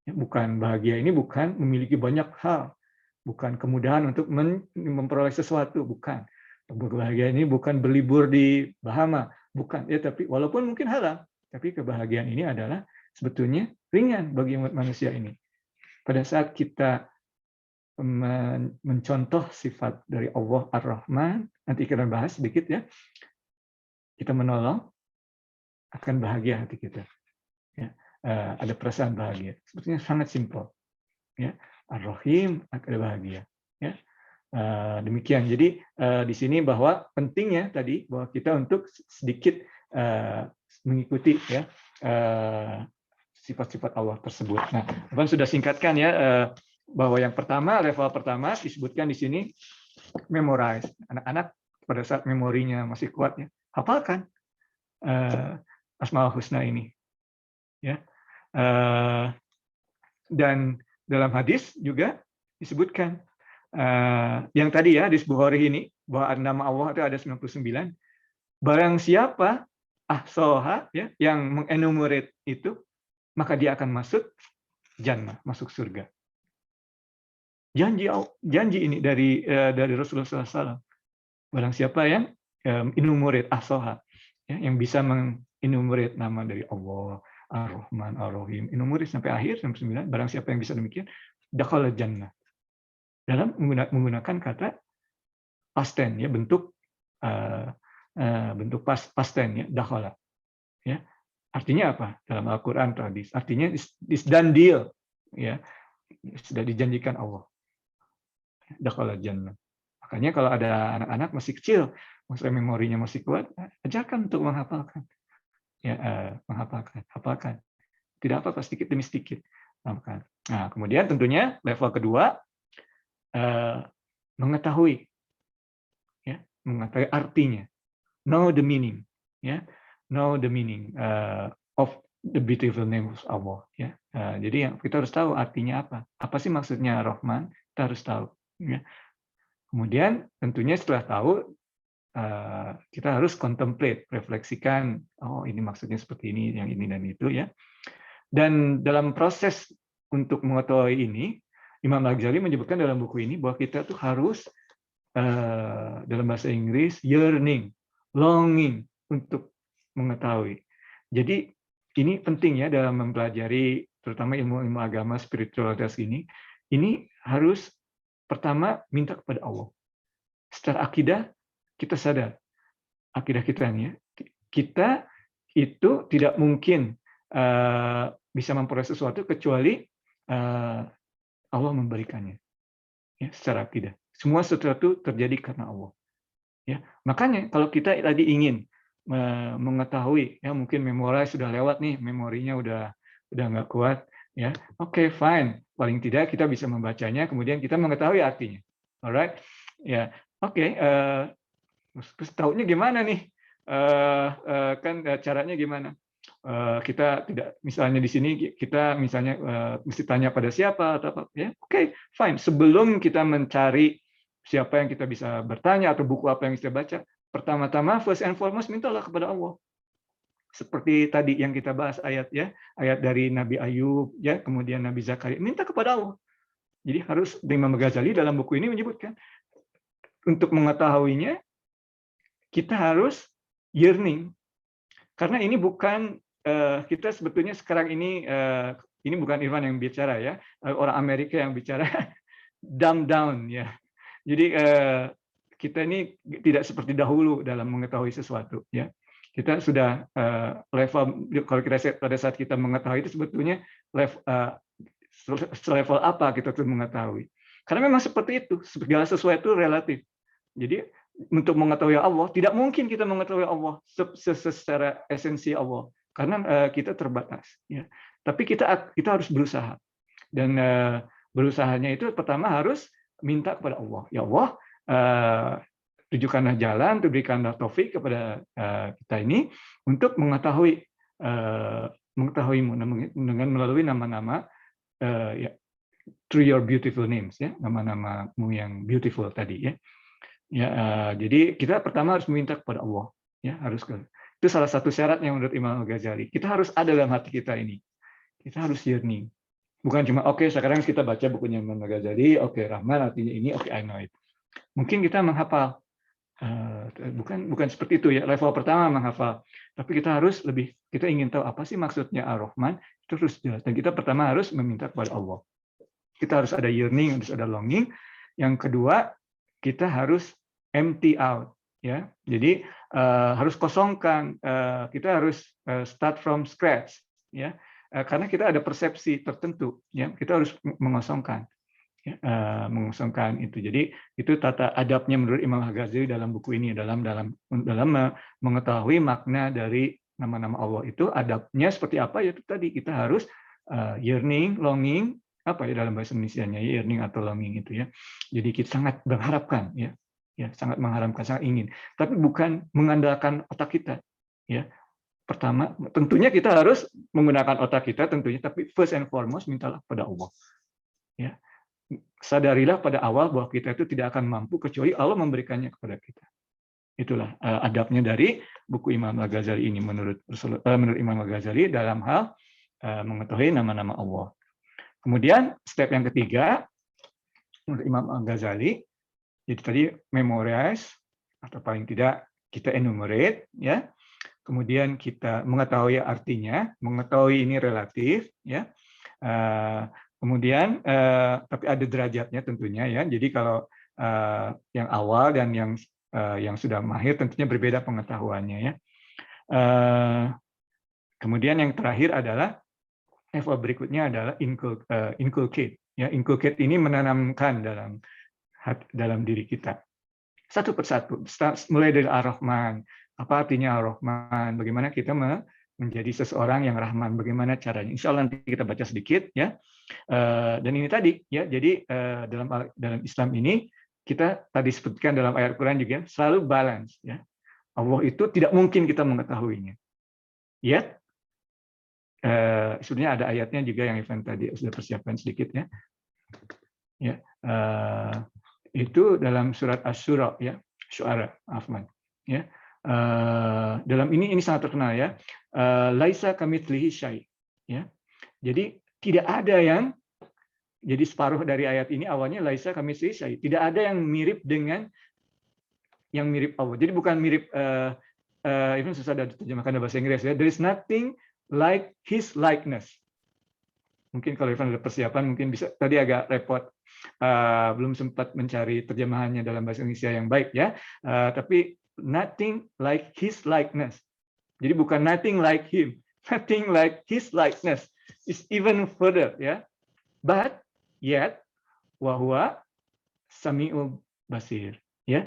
Bukan bahagia ini bukan memiliki banyak hal, bukan kemudahan untuk memperoleh sesuatu, bukan. Bahagia ini bukan berlibur di Bahama, bukan. Ya, tapi walaupun mungkin halal, tapi kebahagiaan ini adalah sebetulnya ringan bagi manusia ini. Pada saat kita mencontoh sifat dari Allah Ar-Rahman, nanti kita bahas sedikit ya, kita menolong, akan bahagia hati kita. Ya, ada perasaan bahagia. Sebetulnya sangat simpel. Ya, Ar-Rahim akan bahagia. Ya, demikian. Jadi di sini bahwa pentingnya tadi bahwa kita untuk sedikit mengikuti ya sifat-sifat Allah tersebut. Nah, Abang sudah singkatkan ya bahwa yang pertama, level pertama disebutkan di sini memorize. Anak-anak pada saat memorinya masih kuat ya, hafalkan Asmaul Husna ini. Ya. Dan dalam hadis juga disebutkan yang tadi ya, hadis Bukhari ini, bahwa nama Allah itu ada 99. Barang siapa ahsoha ya, yang mengenumerate itu, maka dia akan masuk jannah, masuk surga. Janji ini dari Rasulullah SAW. Barang siapa yang enumerate ahsoha, ya, yang bisa mengenumerate nama dari Allah, Ar-Rahman, Ar-Rahim, enumerate sampai akhir, sampai 9. Barang siapa yang bisa demikian, dakhala jannah. Dalam menggunakan kata past tense ya, bentuk past tense ya, dakhala. Ya. Artinya apa? Dalam Al-Qur'an hadis. Artinya is done deal ya. Sudah dijanjikan Allah. Dakhala jannah. Makanya kalau ada anak-anak masih kecil, maksudnya memorinya masih kuat, ajarkan untuk menghafalkan. Ya, hafalkan. Tidak apa-apa, sedikit demi sedikit. Nah, kemudian tentunya level kedua, mengetahui artinya, know the meaning, ya, know the meaning of the beautiful name of Allah, ya. Jadi kita harus tahu artinya apa sih maksudnya Rahman, kita harus tahu, ya. Kemudian tentunya setelah tahu, kita harus contemplate, refleksikan, oh ini maksudnya seperti ini, yang ini dan itu ya. Dan dalam proses untuk mengetahui ini, Imam Al-Ghazali menyebutkan dalam buku ini bahwa kita tuh harus dalam bahasa Inggris yearning, longing untuk mengetahui. Jadi ini penting ya dalam mempelajari terutama ilmu-ilmu agama spiritualitas ini harus pertama minta kepada Allah. Secara akidah kita sadar, akidah kita nih ya, kita itu tidak mungkin bisa memperoleh sesuatu kecuali Allah memberikannya. Ya, secara akidah. Semua sesuatu terjadi karena Allah. Ya, makanya kalau kita tadi ingin mengetahui, ya mungkin memori sudah lewat nih, memorinya udah nggak kuat, ya, oke, fine. Paling tidak kita bisa membacanya, kemudian kita mengetahui artinya. Alright, ya, oke. Terus tahunya gimana nih? Kan caranya gimana? Kita tidak, misalnya di sini kita misalnya mesti tanya pada siapa atau apa, ya, oke, fine. Sebelum kita mencari siapa yang kita bisa bertanya atau buku apa yang kita baca, pertama-tama first and foremost mintalah kepada Allah. Seperti tadi yang kita bahas ayat ya, ayat dari Nabi Ayub ya, kemudian Nabi Zakaria, minta kepada Allah. Jadi harus, Imam Ghazali dalam buku ini menyebutkan untuk mengetahuinya kita harus yearning. Karena ini bukan kita sebetulnya sekarang ini bukan Irfan yang bicara ya, orang Amerika yang bicara dumb down ya. Jadi kita ini tidak seperti dahulu dalam mengetahui sesuatu ya. Kita sudah level, kalau kita pada saat kita mengetahui itu sebetulnya level apa kita tuh mengetahui. Karena memang seperti itu, segala sesuatu relatif. Jadi untuk mengetahui Allah, tidak mungkin kita mengetahui Allah secara esensi Allah, karena kita terbatas. Ya. Tapi kita harus berusaha. Dan berusahanya itu pertama harus minta kepada Allah. Ya Allah, tunjukkanlah jalan, berikanlah taufik kepada kita ini untuk mengetahuimu dengan melalui nama-nama ya, through your beautiful names, ya, nama-namamu yang beautiful tadi, ya. Ya, jadi kita pertama harus meminta kepada Allah, ya, itu salah satu syaratnya menurut Imam Al-Ghazali. Kita harus ada dalam hati kita ini. Kita harus yearning. Bukan cuma oke, sekarang kita baca bukunya Imam Al-Ghazali, oke, Rahman artinya ini, oke, I know it. Mungkin kita menghafal, bukan seperti itu ya. Level pertama menghafal, tapi kita ingin tahu apa sih maksudnya Ar-Rahman, terus jelas. Dan kita pertama harus meminta kepada Allah. Kita harus ada yearning, harus ada longing. Yang kedua, kita harus empty out, ya. Jadi harus kosongkan, kita harus start from scratch, ya. Karena kita ada persepsi tertentu, ya. Kita harus mengosongkan, ya, mengosongkan itu. Jadi itu tata adabnya menurut Imam Al-Ghazali dalam buku ini, dalam mengetahui makna dari nama-nama Allah itu, adabnya seperti apa? Yaitu tadi kita harus yearning, longing, apa ya dalam bahasa Indonesianya, yearning atau longing itu, ya. Jadi kita sangat mengharapkan, ya, sangat mengharapkan, sangat ingin, tapi bukan mengandalkan otak kita, ya. Pertama, tentunya kita harus menggunakan otak kita tentunya, tapi first and foremost mintalah pada Allah, ya. Sadarilah pada awal bahwa kita itu tidak akan mampu kecuali Allah memberikannya kepada kita. Itulah adabnya dari buku Imam Al-Ghazali ini menurut Imam Al-Ghazali dalam hal mengetahui nama-nama Allah. Kemudian step yang ketiga menurut Imam Al-Ghazali, jadi tadi memorize atau paling tidak kita enumerate, ya. Kemudian kita mengetahui artinya, mengetahui ini relatif, ya. Kemudian tapi ada derajatnya tentunya, ya. Jadi kalau yang awal dan yang sudah mahir tentunya berbeda pengetahuannya, ya. Kemudian yang terakhir adalah level berikutnya adalah inculcate. Ya, inculcate ini menanamkan dalam diri kita. Satu persatu, mulai dari Ar-Rahman. Apa artinya Ar-Rahman? Bagaimana kita menjadi seseorang yang Rahman? Bagaimana caranya? Insya Allah nanti kita baca sedikit, ya. Dan ini tadi, ya. Jadi dalam Islam ini kita tadi sebutkan dalam ayat Quran juga selalu balance, ya. Allah itu tidak mungkin kita mengetahuinya. Yet sebenarnya ada ayatnya juga yang Ivan tadi sudah persiapkan sedikit, ya. Ya, itu dalam surat Asy-Syura, ya, Syu'ara, afwan, ya. Dalam ini sangat terkenal, ya. Laisa kamitslihi syai', ya. Jadi tidak ada jadi separuh dari ayat ini awalnya laisa kamitslihi syai', tidak ada yang mirip dengan yang mirip Allah. Jadi bukan mirip even susah diterjemahkan dalam bahasa Inggris, ya. There is nothing like his likeness. Mungkin kalau Ivan ada persiapan, mungkin bisa. Tadi agak repot, belum sempat mencari terjemahannya dalam bahasa Indonesia yang baik, ya. Tapi nothing like his likeness. Jadi bukan nothing like him, nothing like his likeness is even further, ya. But yet wahwa sami'ul basir, ya.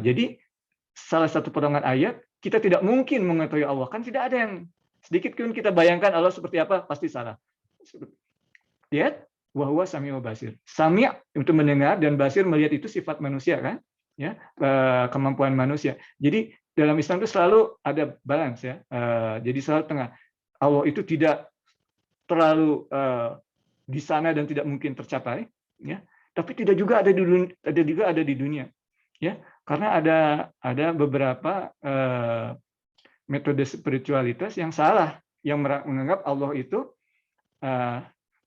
Jadi salah satu potongan ayat, kita tidak mungkin mengetahui Allah, kan tidak ada yang sedikit pun kita bayangkan Allah seperti apa, pasti salah. Lihat, wahwa sami'ul basir. Sami' untuk mendengar dan basir melihat, itu sifat manusia, kan? Ya, kemampuan manusia. Jadi dalam Islam itu selalu ada balance, ya. Jadi selalu tengah. Allah itu tidak terlalu di sana dan tidak mungkin tercapai, ya. Tapi tidak juga ada di dunia, ya. Karena ada beberapa metode spiritualitas yang salah, yang menganggap Allah itu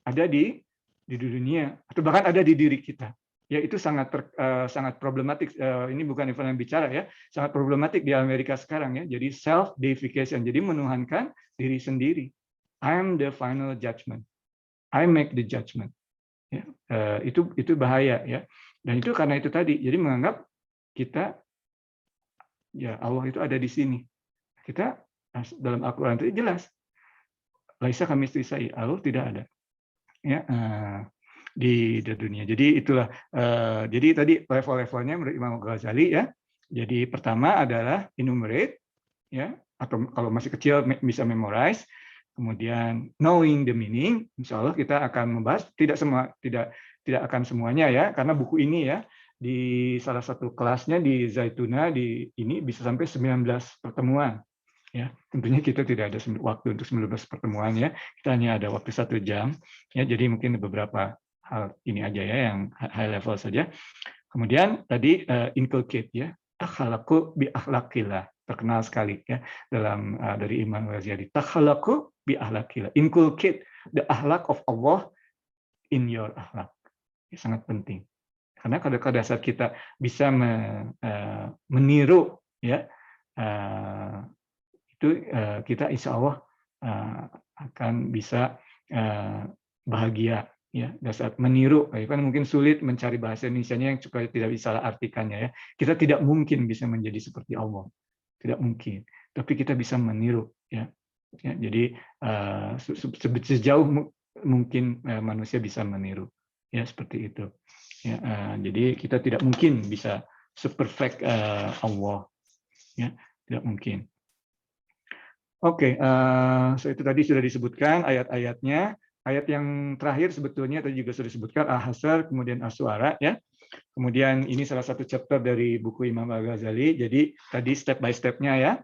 ada di dunia, atau bahkan ada di diri kita. ya itu sangat problematik. Ini bukan Evan yang bicara ya, sangat problematik di Amerika sekarang ya. Jadi self deification, jadi menuhankan diri sendiri. I am the final judgment. I make the judgment. Ya, itu bahaya ya. Dan itu karena itu tadi. Jadi menganggap kita ya Allah itu ada di sini. Kita dalam Al-Qur'an itu jelas. Laisa kamitslihi syai', Allah tidak ada. Ya, di dunia. Jadi itulah jadi tadi level-levelnya menurut Imam Ghazali ya. Jadi pertama adalah enumerate ya, atau kalau masih kecil bisa memorize. Kemudian knowing the meaning, insya Allah kita akan membahas tidak akan semuanya ya, karena buku ini ya di salah satu kelasnya di Zaituna di ini bisa sampai 19 pertemuan. Ya, tentunya kita tidak ada waktu untuk 19 pertemuan ya. Kita hanya ada waktu 1 jam ya. Jadi mungkin beberapa hal ini aja ya yang high level saja. Kemudian tadi inculcate ya. Takhalaqu bi akhlaqillah. Terkenal sekali ya dalam dari Imam Ghazali. Takhalaqu bi akhlaqillah. Inculcate the akhlaq of Allah in your akhlaq. Ini sangat penting. Karena pada saat kita bisa meniru ya itu kita insya Allah akan bisa bahagia ya. Dan saat meniru, kan mungkin sulit mencari bahasa Indonesianya yang supaya tidak bisa artikannya ya. Kita tidak mungkin bisa menjadi seperti Allah, tidak mungkin. Tapi kita bisa meniru ya. Ya jadi sejauh mungkin manusia bisa meniru ya seperti itu. Ya, jadi kita tidak mungkin bisa seperfect Allah ya, tidak mungkin. Oke, so itu tadi sudah disebutkan ayat-ayatnya. Ayat yang terakhir sebetulnya tadi juga sudah disebutkan Al-Hasr, kemudian As-Su'ara ya. Kemudian ini salah satu chapter dari buku Imam Al-Ghazali. Jadi tadi step by step-nya ya.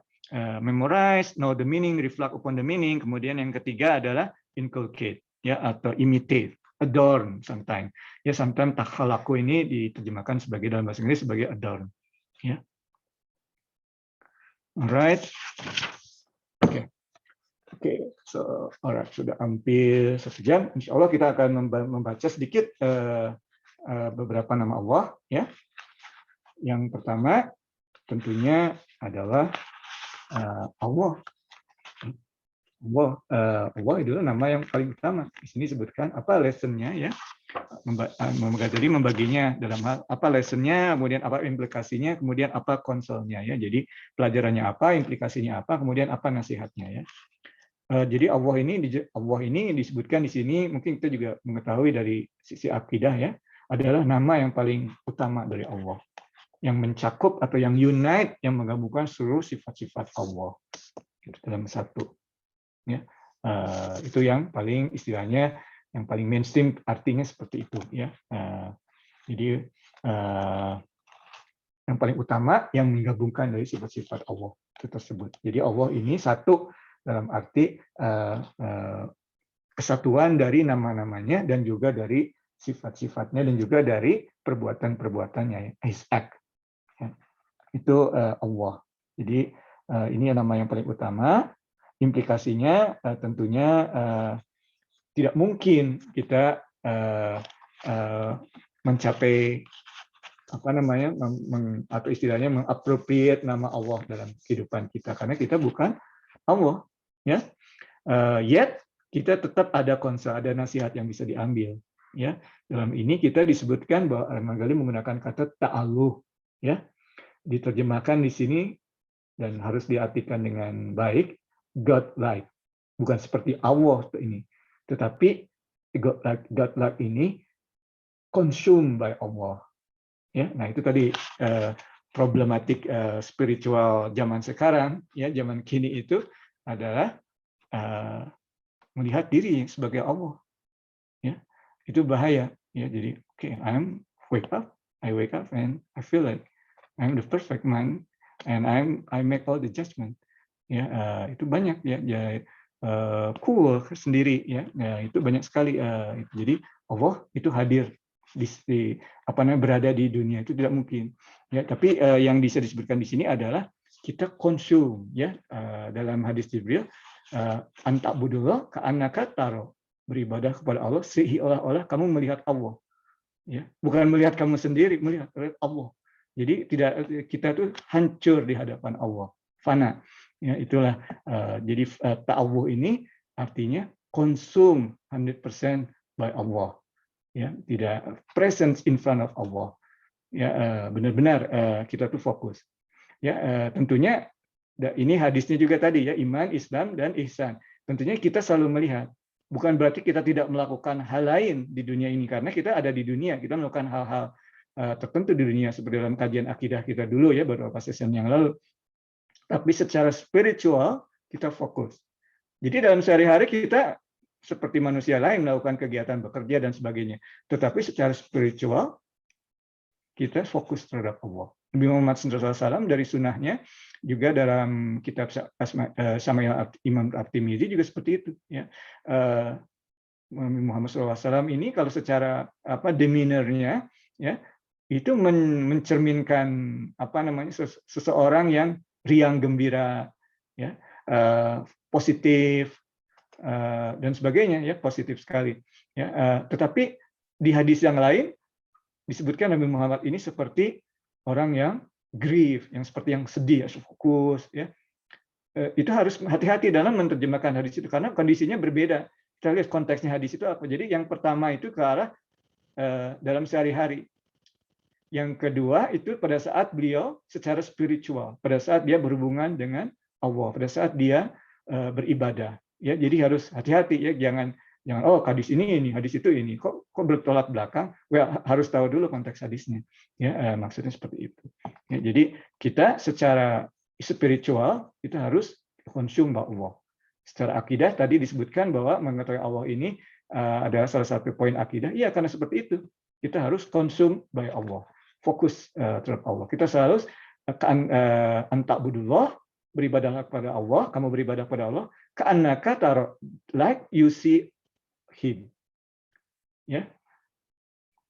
Memorize, know the meaning, reflect upon the meaning. Kemudian yang ketiga adalah inculcate ya atau imitate, adorn sometimes. Ya sometimes takhalaku ini diterjemahkan sebagai dalam bahasa Inggris sebagai adorn. Ya. Alright. Oke, so alright, sudah hampir 1 jam. Insya Allah kita akan membaca sedikit beberapa nama Allah. Ya, yang pertama tentunya adalah Allah. Allah adalah nama yang paling utama. Di sini sebutkan apa lessonnya ya. Jadi membaginya dalam hal apa lessonnya, kemudian apa implikasinya, kemudian apa konsolnya ya. Jadi pelajarannya apa, implikasinya apa, kemudian apa nasihatnya ya. Jadi Allah ini disebutkan di sini, mungkin kita juga mengetahui dari sisi akidah ya, adalah nama yang paling utama dari Allah, yang mencakup atau yang unite, yang menggabungkan seluruh sifat-sifat Allah dalam satu. Ya, itu yang paling istilahnya, yang paling mainstream artinya seperti itu ya. Jadi yang paling utama yang menggabungkan dari sifat-sifat Allah itu tersebut. Jadi Allah ini satu dalam arti kesatuan dari nama-namanya dan juga dari sifat-sifatnya dan juga dari perbuatan-perbuatannya, his act. Ya. Itu Allah. Jadi ini nama yang paling utama. Implikasinya tentunya tidak mungkin kita mencapai apa namanya atau istilahnya mengappropriate nama Allah dalam kehidupan kita karena kita bukan Allah. Ya, yet kita tetap ada konsel, ada nasihat yang bisa diambil. Ya, dalam ini kita disebutkan bahwa Al-Ghazali menggunakan kata ta'alluh. Ya, diterjemahkan di sini dan harus diartikan dengan baik, God-like, bukan seperti Allah ini, tetapi God-like ini consumed by Allah. Ya, nah itu tadi problematik spiritual zaman sekarang, ya zaman kini itu adalah melihat diri sebagai Allah, ya itu bahaya, ya jadi I wake up and I feel like I'm the perfect man and I make all the judgment, ya itu banyak ya cool sendiri ya, itu banyak sekali jadi Allah itu hadir di apa namanya berada di dunia itu tidak mungkin, ya tapi yang bisa disebutkan di sini adalah kita consume ya dalam hadis Jibril antakbudullah ka'annaka taro, beribadah kepada Allah seolah-olah kamu melihat Allah. ya. Bukan melihat kamu sendiri, melihat Allah. Jadi tidak, kita tuh hancur di hadapan Allah, fana. Ya, itulah jadi ta'awuh ini artinya consume 100% by Allah. Ya, tidak presence in front of Allah. Ya, benar-benar kita tuh fokus. Ya, tentunya ini hadisnya juga tadi ya, iman, Islam, dan ihsan. Tentunya kita selalu melihat, bukan berarti kita tidak melakukan hal lain di dunia ini, karena kita ada di dunia, kita melakukan hal-hal tertentu di dunia, seperti dalam kajian akidah kita dulu ya, beberapa sesi yang lalu. Tapi secara spiritual kita fokus. Jadi dalam sehari-hari kita seperti manusia lain melakukan kegiatan bekerja dan sebagainya. Tetapi secara spiritual kita fokus terhadap Allah. Nabi Muhammad SAW dari sunnahnya juga dalam kitab Syama'il Imam At-Tirmidzi juga seperti itu. Ya. Nabi Muhammad SAW ini kalau secara demeanornya ya itu mencerminkan seseorang yang riang gembira, ya, positif dan sebagainya, ya, positif sekali. Ya, tetapi di hadis yang lain disebutkan Nabi Muhammad ini seperti orang yang grief, yang seperti yang sedih, fokus, ya. Itu harus hati-hati dalam menerjemahkan hadis itu karena kondisinya berbeda. Kita lihat konteksnya hadis itu apa. Jadi yang pertama itu ke arah dalam sehari-hari. Yang kedua itu pada saat beliau secara spiritual, pada saat dia berhubungan dengan Allah, pada saat dia beribadah. Ya, jadi harus hati-hati ya, jangan oh hadis ini hadis itu ini, kok bertolak belakang. Well, harus tahu dulu konteks hadisnya. Ya, maksudnya seperti itu. Ya, jadi kita secara spiritual kita harus konsum Allah. Secara akidah tadi disebutkan bahwa mengetahui Allah ini adalah salah satu poin akidah. Iya, karena seperti itu kita harus konsum by Allah. Fokus terhadap Allah. Kita selalu anta'budullah, beribadahlah kepada Allah, kamu beribadah kepada Allah, ka'annaka tara, like you see him. Ya.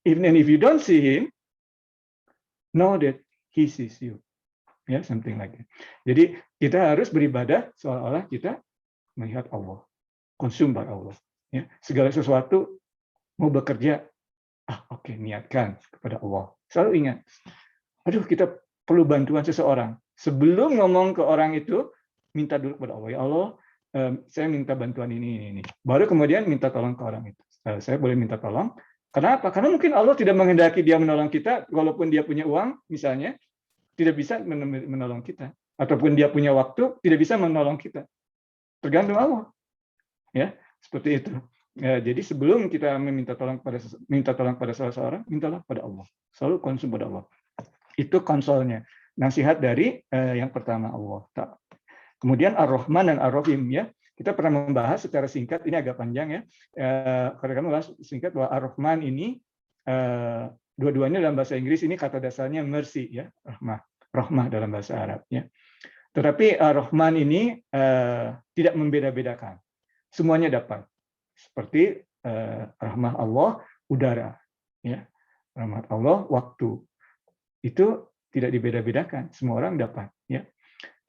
Even if you don't see him, know that he sees you. Ya, something like that. Jadi kita harus beribadah seolah-olah kita melihat Allah, konsum by Allah. Ya, segala sesuatu mau bekerja, oke, niatkan kepada Allah. Selalu ingat, kita perlu bantuan seseorang. Sebelum ngomong ke orang itu, minta dulu kepada Allah. Ya Allah, saya minta bantuan ini. Baru kemudian minta tolong ke orang itu. Saya boleh minta tolong. Kenapa? Karena mungkin Allah tidak menghendaki dia menolong kita, walaupun dia punya uang, misalnya, tidak bisa menolong kita. Ataupun dia punya waktu, tidak bisa menolong kita. Tergantung Allah. Ya, seperti itu. Ya, jadi sebelum kita minta tolong pada seseorang, mintalah pada Allah. Selalu konsum pada Allah. Itu konsolnya. Nasihat dari yang pertama Allah. Kemudian Ar-Rahman dan Ar-Rahim, ya. Kita pernah membahas secara singkat, ini agak panjang ya. Kalau kami bahas singkat bahwa Ar-Rahman ini dua-duanya dalam bahasa Inggris ini kata dasarnya mercy, ya, rahmah dalam bahasa Arab, ya. Tetapi Ar-Rahman ini tidak membeda-bedakan. Semuanya dapat. Seperti rahmah Allah udara, ya, rahmat Allah waktu, itu tidak dibeda-bedakan, semua orang dapat, ya.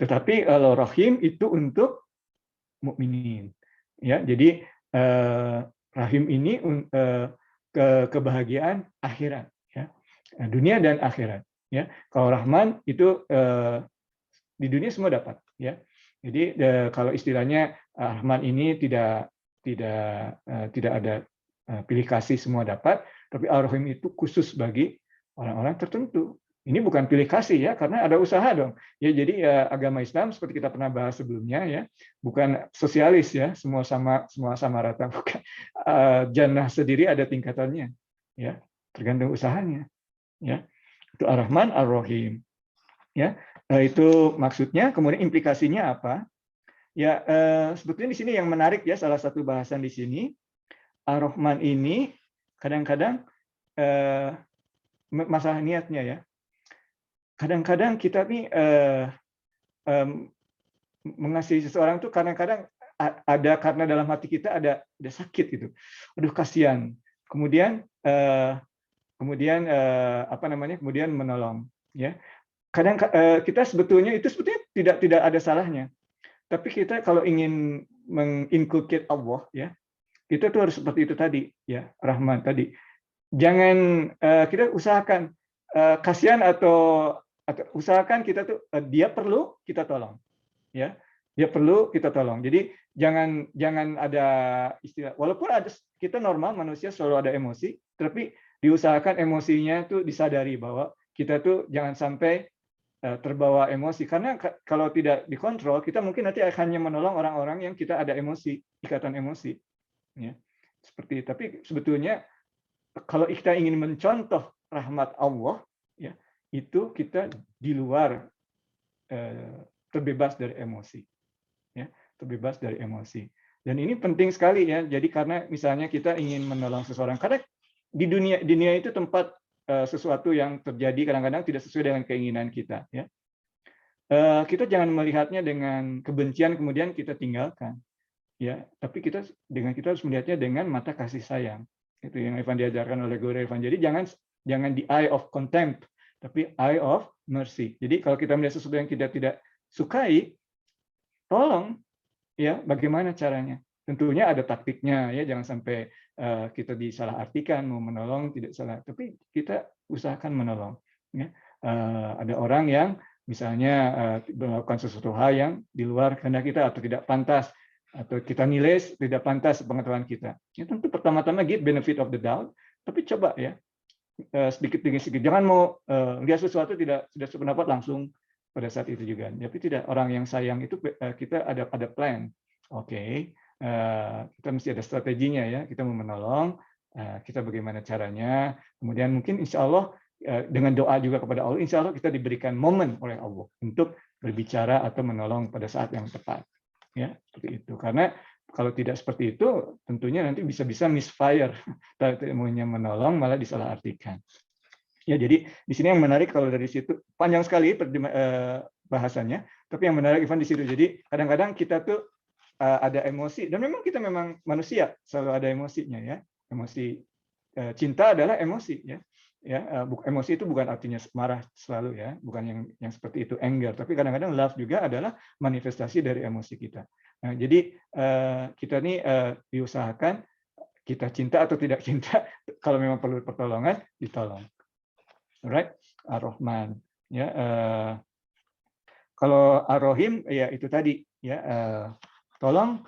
Tetapi kalau rahim itu untuk mukminin, ya. Jadi rahim ini kebahagiaan akhirat, ya, dunia dan akhirat, ya. Kalau rahman itu di dunia semua dapat, ya. Jadi kalau istilahnya rahman ini tidak ada pilih kasih, semua dapat, tapi Ar-Rahim itu khusus bagi orang-orang tertentu. Ini bukan pilih kasih ya, karena ada usaha dong. Ya, jadi agama Islam seperti kita pernah bahas sebelumnya ya, bukan sosialis ya, semua sama rata, bukan. Jannah sendiri ada tingkatannya, ya, tergantung usahanya. Ya, itu Ar-Rahman, Ar-Rahim. Ya, itu maksudnya. Kemudian implikasinya apa? Ya, sebetulnya di sini yang menarik ya, salah satu bahasan di sini, Ar-Rahman ini kadang-kadang masalah niatnya ya. Kadang-kadang kita nih mengasihi seseorang tuh kadang-kadang ada karena dalam hati kita ada sakit gitu. Aduh kasihan. Kemudian kemudian menolong ya. Kadang kita sebetulnya tidak ada salahnya. Tapi kita kalau ingin menginculcate Allah, ya, kita tuh harus seperti itu tadi, ya, Rahman tadi. jangan kita usahakan kasihan atau usahakan kita tuh dia perlu kita tolong, ya. Dia perlu kita tolong. Jadi jangan jangan ada istilah, walaupun ada, kita normal manusia selalu ada emosi, tapi diusahakan emosinya tuh disadari bahwa kita tuh jangan sampai terbawa emosi, karena kalau tidak dikontrol kita mungkin nanti hanya menolong orang-orang yang kita ada emosi, ikatan emosi, ya. Seperti, tapi sebetulnya kalau kita ingin mencontoh rahmat Allah, ya, itu kita di luar terbebas dari emosi, ya, terbebas dari emosi. Dan ini penting sekali, ya. Jadi karena misalnya kita ingin menolong seseorang, karena di dunia itu tempat sesuatu yang terjadi kadang-kadang tidak sesuai dengan keinginan kita, ya. Kita jangan melihatnya dengan kebencian kemudian kita tinggalkan, ya. Tapi kita harus melihatnya dengan mata kasih sayang. Itu yang Evan diajarkan oleh guru Evan. Jadi jangan di eye of contempt, tapi eye of mercy. Jadi kalau kita melihat sesuatu yang tidak sukai, tolong, ya, bagaimana caranya? Tentunya ada taktiknya, ya, jangan sampai kita disalahartikan, mau menolong tidak salah, tapi kita usahakan menolong, ya. Ada orang yang misalnya melakukan sesuatu hal yang di luar kehendak kita atau tidak pantas, atau kita nilai tidak pantas pengetahuan kita. Ya, tentu pertama-tama give benefit of the doubt, tapi coba, ya, sedikit demi sedikit. Jangan mau lihat sesuatu tidak sependapat langsung pada saat itu juga. Tapi tidak, orang yang sayang itu kita ada plan. Oke, kita mesti ada strateginya, ya. Kita mau menolong, kita bagaimana caranya. Kemudian mungkin insya Allah dengan doa juga kepada Allah, insya Allah kita diberikan momen oleh Allah untuk berbicara atau menolong pada saat yang tepat. Ya, seperti itu. Karena kalau tidak seperti itu, tentunya nanti bisa-bisa misfire. Maunya menolong malah disalahartikan. Ya, jadi di sini yang menarik kalau dari situ, panjang sekali bahasannya, tapi yang menarik Ivan di situ. Jadi kadang-kadang kita tuh ada emosi, dan memang kita memang manusia selalu ada emosinya, ya. Emosi cinta adalah emosi, ya. Ya, emosi itu bukan artinya marah selalu, ya, bukan yang seperti itu anger, tapi kadang-kadang love juga adalah manifestasi dari emosi kita. Nah, jadi kita nih diusahakan kita cinta atau tidak cinta, kalau memang perlu pertolongan, ditolong. Alright, Ar-Rahman. Ya, kalau Ar-Rahim, ya itu tadi, ya, tolong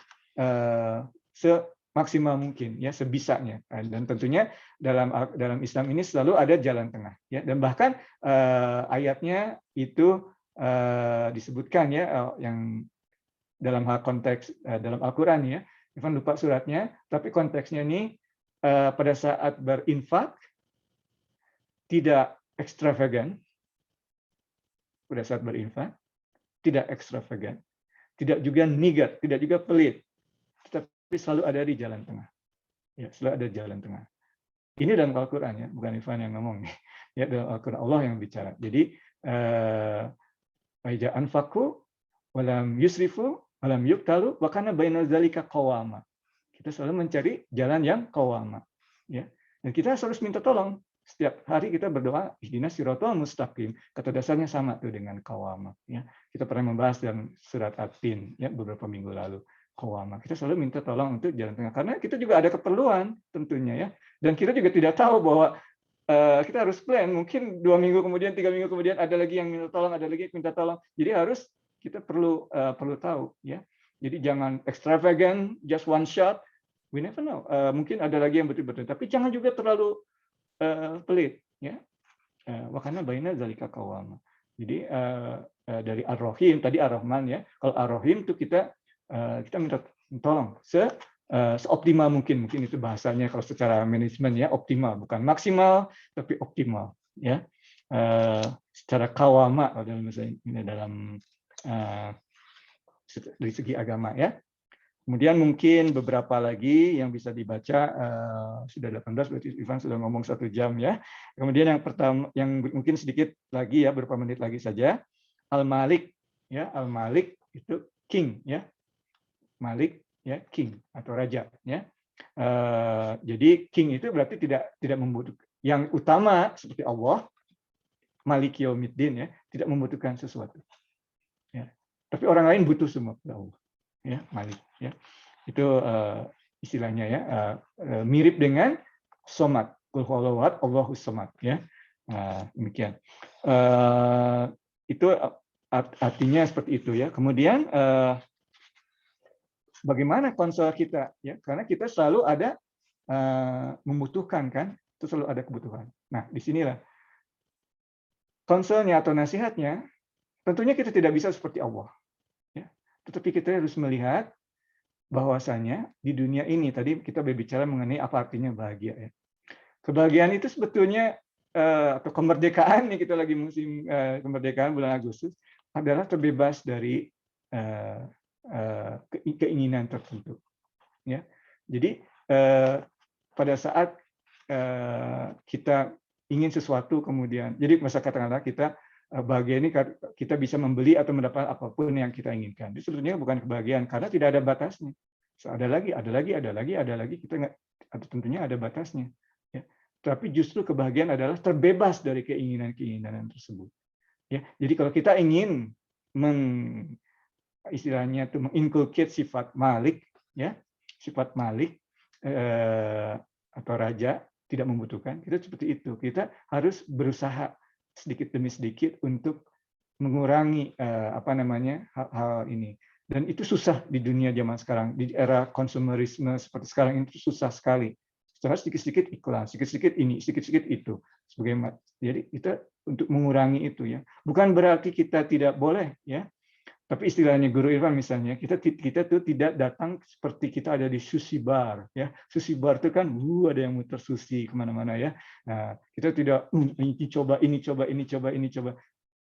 semaksimal mungkin, ya, sebisanya. Dan tentunya dalam Islam ini selalu ada jalan tengah, ya. Dan bahkan ayatnya itu disebutkan, ya, yang dalam hal konteks dalam Al-Qur'an, ya. Ivan lupa suratnya, tapi konteksnya ini pada saat berinfak tidak ekstravagan, pada saat berinfak tidak ekstravagan, tidak juga nigat, tidak juga pelit, tetapi selalu ada di jalan tengah. Ya, selalu ada jalan tengah. Ini dalam Al-Qur'an, ya, bukan Ivan yang ngomong nih. Ya, dalam Al-Qur'an Allah yang bicara. Jadi aija anfaqu walam yusrifu walam yuqtalu wa kana baina dzalika qawama. Kita selalu mencari jalan yang qawama, ya. Dan kita harus minta tolong. Setiap hari kita berdoa, ihdinas siratal mustaqim. Kata dasarnya sama tuh dengan qawama, ya. Kita pernah membahas dalam surat At-Tin, ya, beberapa minggu lalu. Qawama. Kita selalu minta tolong untuk jalan tengah, karena kita juga ada keperluan tentunya, ya. Dan kita juga tidak tahu bahwa kita harus plan. Mungkin 2 minggu kemudian, 3 minggu kemudian ada lagi yang minta tolong, ada lagi yang minta tolong. Jadi harus kita perlu tahu, ya. Jadi jangan extravagant, just one shot. We never know. Mungkin ada lagi yang betul-betul. Tapi jangan juga terlalu pelit, ya. Wakana baina zalika qawama. Jadi dari Ar-Rahim tadi Ar-Rahman, ya. Kalau Ar-Rahim itu kita minta tolong seoptimal mungkin itu bahasanya kalau secara manajemen, ya, optimal, bukan maksimal tapi optimal, ya. Secara qawama dalam dari segi agama, ya. Kemudian mungkin beberapa lagi yang bisa dibaca, sudah 18, berarti Ivan sudah ngomong 1 jam, ya. Kemudian yang pertama, yang mungkin sedikit lagi, ya, beberapa menit lagi saja, Al-Malik, ya. Al-Malik itu king, ya. Malik, ya, king atau raja, ya. Jadi king itu berarti tidak membutuhkan yang utama seperti Allah, Malik Yaumiddin, ya, tidak membutuhkan sesuatu, ya. Tapi orang lain butuh semua kepada Allah, ya, Malik, ya. Itu istilahnya, ya, mirip dengan Somad. Qul huwallahu ahad, Allahus samad, ya. Nah, demikian. Itu artinya seperti itu ya. Kemudian bagaimana konsol kita ya? Karena kita selalu ada membutuhkan kan, itu selalu ada kebutuhan. Nah, disinilah konselnya atau nasihatnya, tentunya kita tidak bisa seperti Allah, ya. Tetapi kita harus melihat bahwasanya di dunia ini tadi kita berbicara mengenai apa artinya bahagia ya. Kebahagiaan itu sebetulnya atau kemerdekaan nih, kita lagi musim kemerdekaan bulan Agustus, adalah terbebas dari keinginan tertentu. Ya, jadi pada saat kita ingin sesuatu kemudian, jadi masa katakanlah kita bahagia ini kita bisa membeli atau mendapat apapun yang kita inginkan. Itu sebetulnya bukan kebahagiaan karena tidak ada batasnya. So, ada lagi, kita nggak, tentunya ada batasnya. Ya. Tapi justru kebahagiaan adalah terbebas dari keinginan-keinginan tersebut. Ya, jadi kalau kita ingin istilahnya itu menginculcate sifat malik, ya, sifat malik atau raja, tidak membutuhkan, kita seperti itu. Kita harus berusaha sedikit demi sedikit untuk mengurangi hal-hal ini. Dan itu susah di dunia zaman sekarang, di era konsumerisme seperti sekarang itu susah sekali. Setelah sedikit-sedikit iklan, sedikit-sedikit ini, sedikit-sedikit itu. Jadi kita untuk mengurangi itu ya. Bukan berarti kita tidak boleh ya. Tapi istilahnya Guru Irfan misalnya, kita tuh tidak datang seperti kita ada di sushi bar, ya. Sushi bar itu kan, ada yang muter sushi kemana-mana ya. Nah, kita tidak ini coba.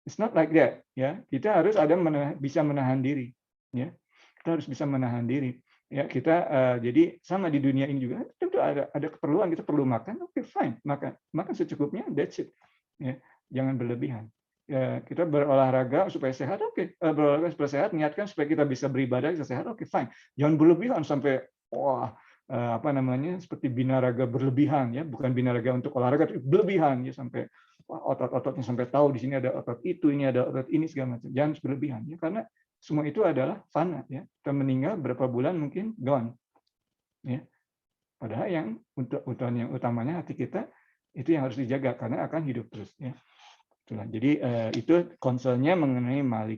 It's not like that, ya. Kita harus bisa menahan diri, ya. Kita harus bisa menahan diri, ya. Kita jadi sama di dunia ini juga, tentu ada keperluan, kita perlu makan, oke, fine, makan secukupnya, that's it, ya. Jangan berlebihan. Ya, kita berolahraga supaya sehat, oke. Berolahraga supaya sehat, niatkan supaya kita bisa beribadah bisa sehat, oke, fine. Jangan berlebihan sampai seperti binaraga berlebihan ya, bukan binaraga untuk olahraga, tapi berlebihan ya sampai otot-ototnya sampai tahu di sini ada otot itu, ini ada otot ini segala macam. Jangan berlebihan ya, karena semua itu adalah fana ya. Kita meninggal berapa bulan mungkin gone. Ya. Padahal yang utamanya hati kita itu yang harus dijaga karena akan hidup terus ya. Jadi itu konselnya mengenai malik.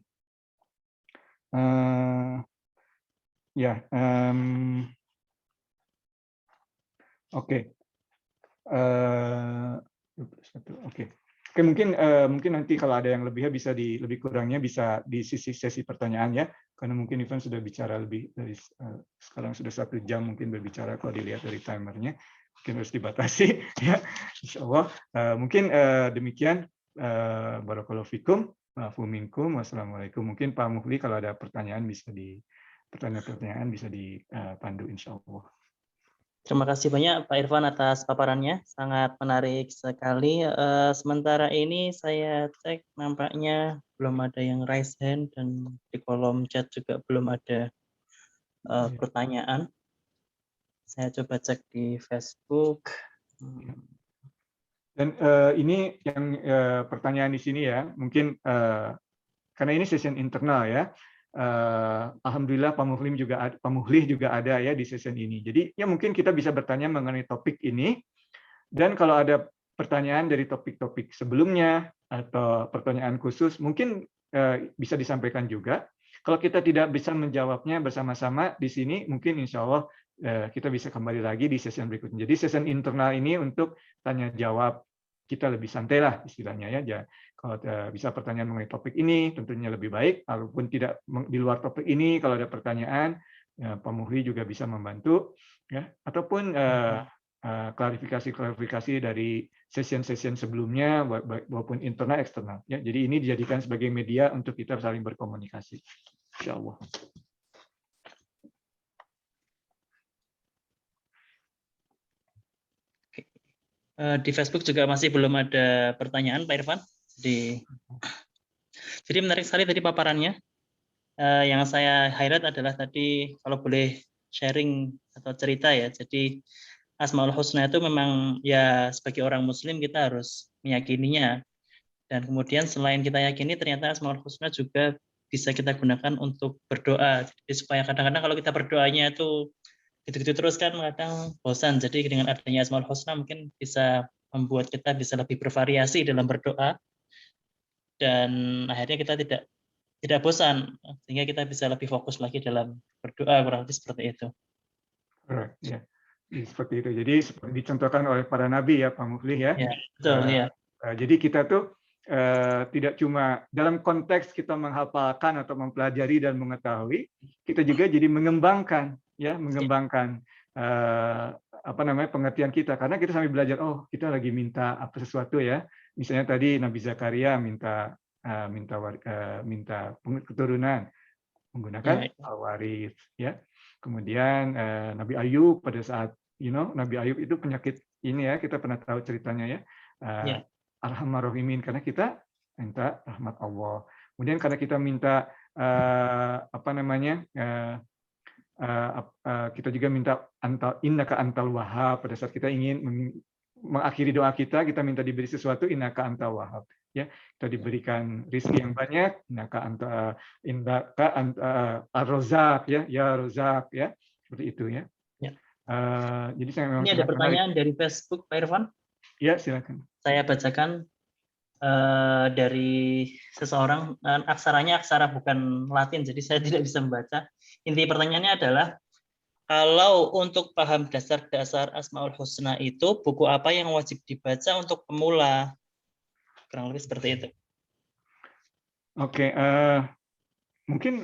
Oke. Oke, mungkin nanti kalau ada yang lebih kurangnya bisa di sesi pertanyaan ya. Karena mungkin Ivan sudah bicara lebih dari sekarang sudah 1 jam mungkin berbicara kalau dilihat dari timernya. Mungkin harus dibatasi ya. Insyaallah. Mungkin demikian. Barakallahu fikum, wa'afu minkum, wassalamualaikum. Mungkin Pak Muhli kalau ada pertanyaan bisa dipandu insyaallah. Terima kasih banyak Pak Irfan atas paparannya, sangat menarik sekali. Sementara ini saya cek nampaknya belum ada yang raise hand dan di kolom chat juga belum ada pertanyaan. Saya coba cek di Facebook. Dan ini yang pertanyaan di sini ya, mungkin karena ini session internal ya. Alhamdulillah Pak Muhlih juga ada ya di session ini. Jadi ya mungkin kita bisa bertanya mengenai topik ini. Dan kalau ada pertanyaan dari topik-topik sebelumnya atau pertanyaan khusus, mungkin bisa disampaikan juga. Kalau kita tidak bisa menjawabnya bersama-sama di sini, mungkin insya Allah kita bisa kembali lagi di session berikutnya. Jadi session internal ini untuk tanya jawab, kita lebih santai lah istilahnya ya. Kalau bisa pertanyaan mengenai topik ini tentunya lebih baik. Walaupun tidak di luar topik ini, kalau ada pertanyaan, Pak Muhli juga bisa membantu. Ya. Ataupun klarifikasi dari session sebelumnya, maupun internal eksternal. Ya. Jadi ini dijadikan sebagai media untuk kita saling berkomunikasi. Insya Allah. Di Facebook juga masih belum ada pertanyaan, Pak Irfan. Jadi menarik sekali tadi paparannya. Yang saya highlight adalah tadi kalau boleh sharing atau cerita ya. Jadi Asmaul Husna itu memang ya sebagai orang Muslim kita harus meyakininya. Dan kemudian selain kita yakini ternyata Asmaul Husna juga bisa kita gunakan untuk berdoa. Jadi supaya kadang-kadang kalau kita berdoanya itu gitu-gitu terus kan kadang bosan. Jadi dengan adanya Asmaul Husna mungkin bisa membuat kita bisa lebih bervariasi dalam berdoa, dan akhirnya kita tidak bosan, sehingga kita bisa lebih fokus lagi dalam berdoa, kurang lebih seperti itu. Correct, ya. Seperti itu. Jadi seperti dicontohkan oleh para nabi ya, Pak Muflih ya. Ya, betul ya. Jadi kita tuh tidak cuma dalam konteks kita menghafalkan atau mempelajari dan mengetahui, kita juga jadi mengembangkan ya, mengembangkan apa namanya pengertian kita, karena kita sambil belajar, oh kita lagi minta apa sesuatu ya. Misalnya tadi Nabi Zakaria minta keturunan menggunakan Ya, al-waris ya. Kemudian Nabi Ayub pada saat Nabi Ayub itu penyakit ini ya, kita pernah tahu ceritanya ya. ya. Arhamar Rahimin, karena kita minta rahmat Allah. Kemudian karena kita minta apa namanya kita juga minta innaka antal wahhab, pada saat kita ingin mengakhiri doa kita minta diberi sesuatu, innaka antal wahhab ya, kita diberikan rizki yang banyak, innaka ar-razaq ya razaq ya, seperti itu ya. Ya. Jadi saya memang Ini ada sangat pertanyaan menarik. dari Facebook, Pak Irfan. Ya, silakan. Saya bacakan dari seseorang, aksaranya aksara bukan Latin, jadi saya tidak bisa membaca. Inti pertanyaannya adalah, kalau untuk paham dasar-dasar Asmaul Husna itu, buku apa yang wajib dibaca untuk pemula? Kurang lebih seperti itu. Oke, mungkin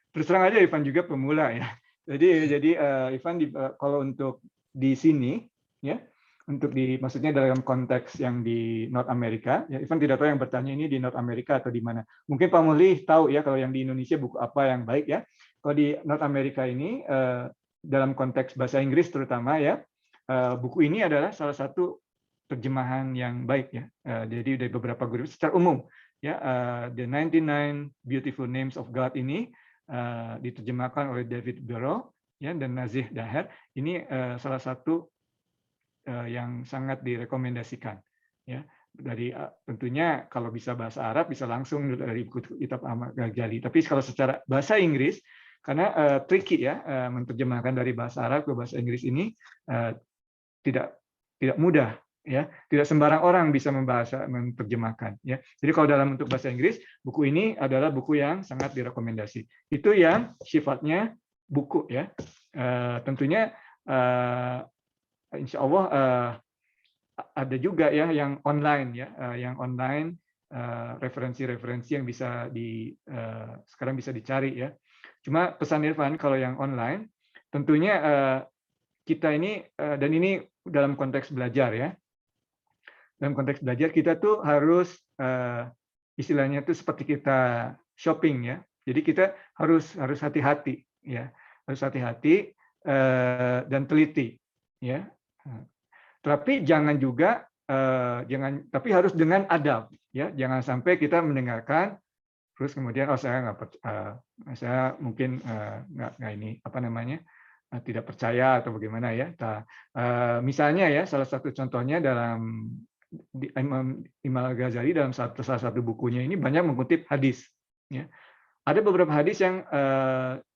terus terang aja Ivan juga pemula ya. Jadi Ivan kalau untuk di sini ya, untuk maksudnya dalam konteks yang di North America, ya Ivan tidak tahu yang bertanya ini di North America atau di mana. Mungkin Pak Mulih tahu ya kalau yang di Indonesia buku apa yang baik ya. Kalau di North America ini dalam konteks bahasa Inggris terutama ya, buku ini adalah salah satu terjemahan yang baik ya. Jadi dari beberapa guru secara umum ya, The 99 Beautiful Names of God ini diterjemahkan oleh David Burrow ya, dan Nazih Daher. Ini salah satu yang sangat direkomendasikan ya. Dari tentunya kalau bisa bahasa Arab bisa langsung dari kitab Ahmad Ghazali, tapi kalau secara bahasa Inggris karena tricky ya, menerjemahkan dari bahasa Arab ke bahasa Inggris ini tidak mudah ya, tidak sembarang orang bisa menerjemahkan ya. Jadi kalau dalam bentuk bahasa Inggris, buku ini adalah buku yang sangat direkomendasi. Itu yang sifatnya buku ya. Tentunya insya Allah ada juga ya yang online ya, yang online referensi-referensi yang bisa sekarang bisa dicari ya. Cuma pesan Irfan kalau yang online tentunya kita ini dan ini dalam konteks belajar ya. Dalam konteks belajar kita tuh harus istilahnya tuh seperti kita shopping ya. Jadi kita harus hati-hati ya. Harus hati-hati dan teliti ya. Tapi jangan juga tapi harus dengan adab ya. Jangan sampai kita mendengarkan terus kemudian saya mungkin nggak ini apa namanya tidak percaya atau bagaimana ya. Misalnya ya salah satu contohnya dalam Imam Ghazali dalam salah satu bukunya ini banyak mengutip hadis ya. Ada beberapa hadis yang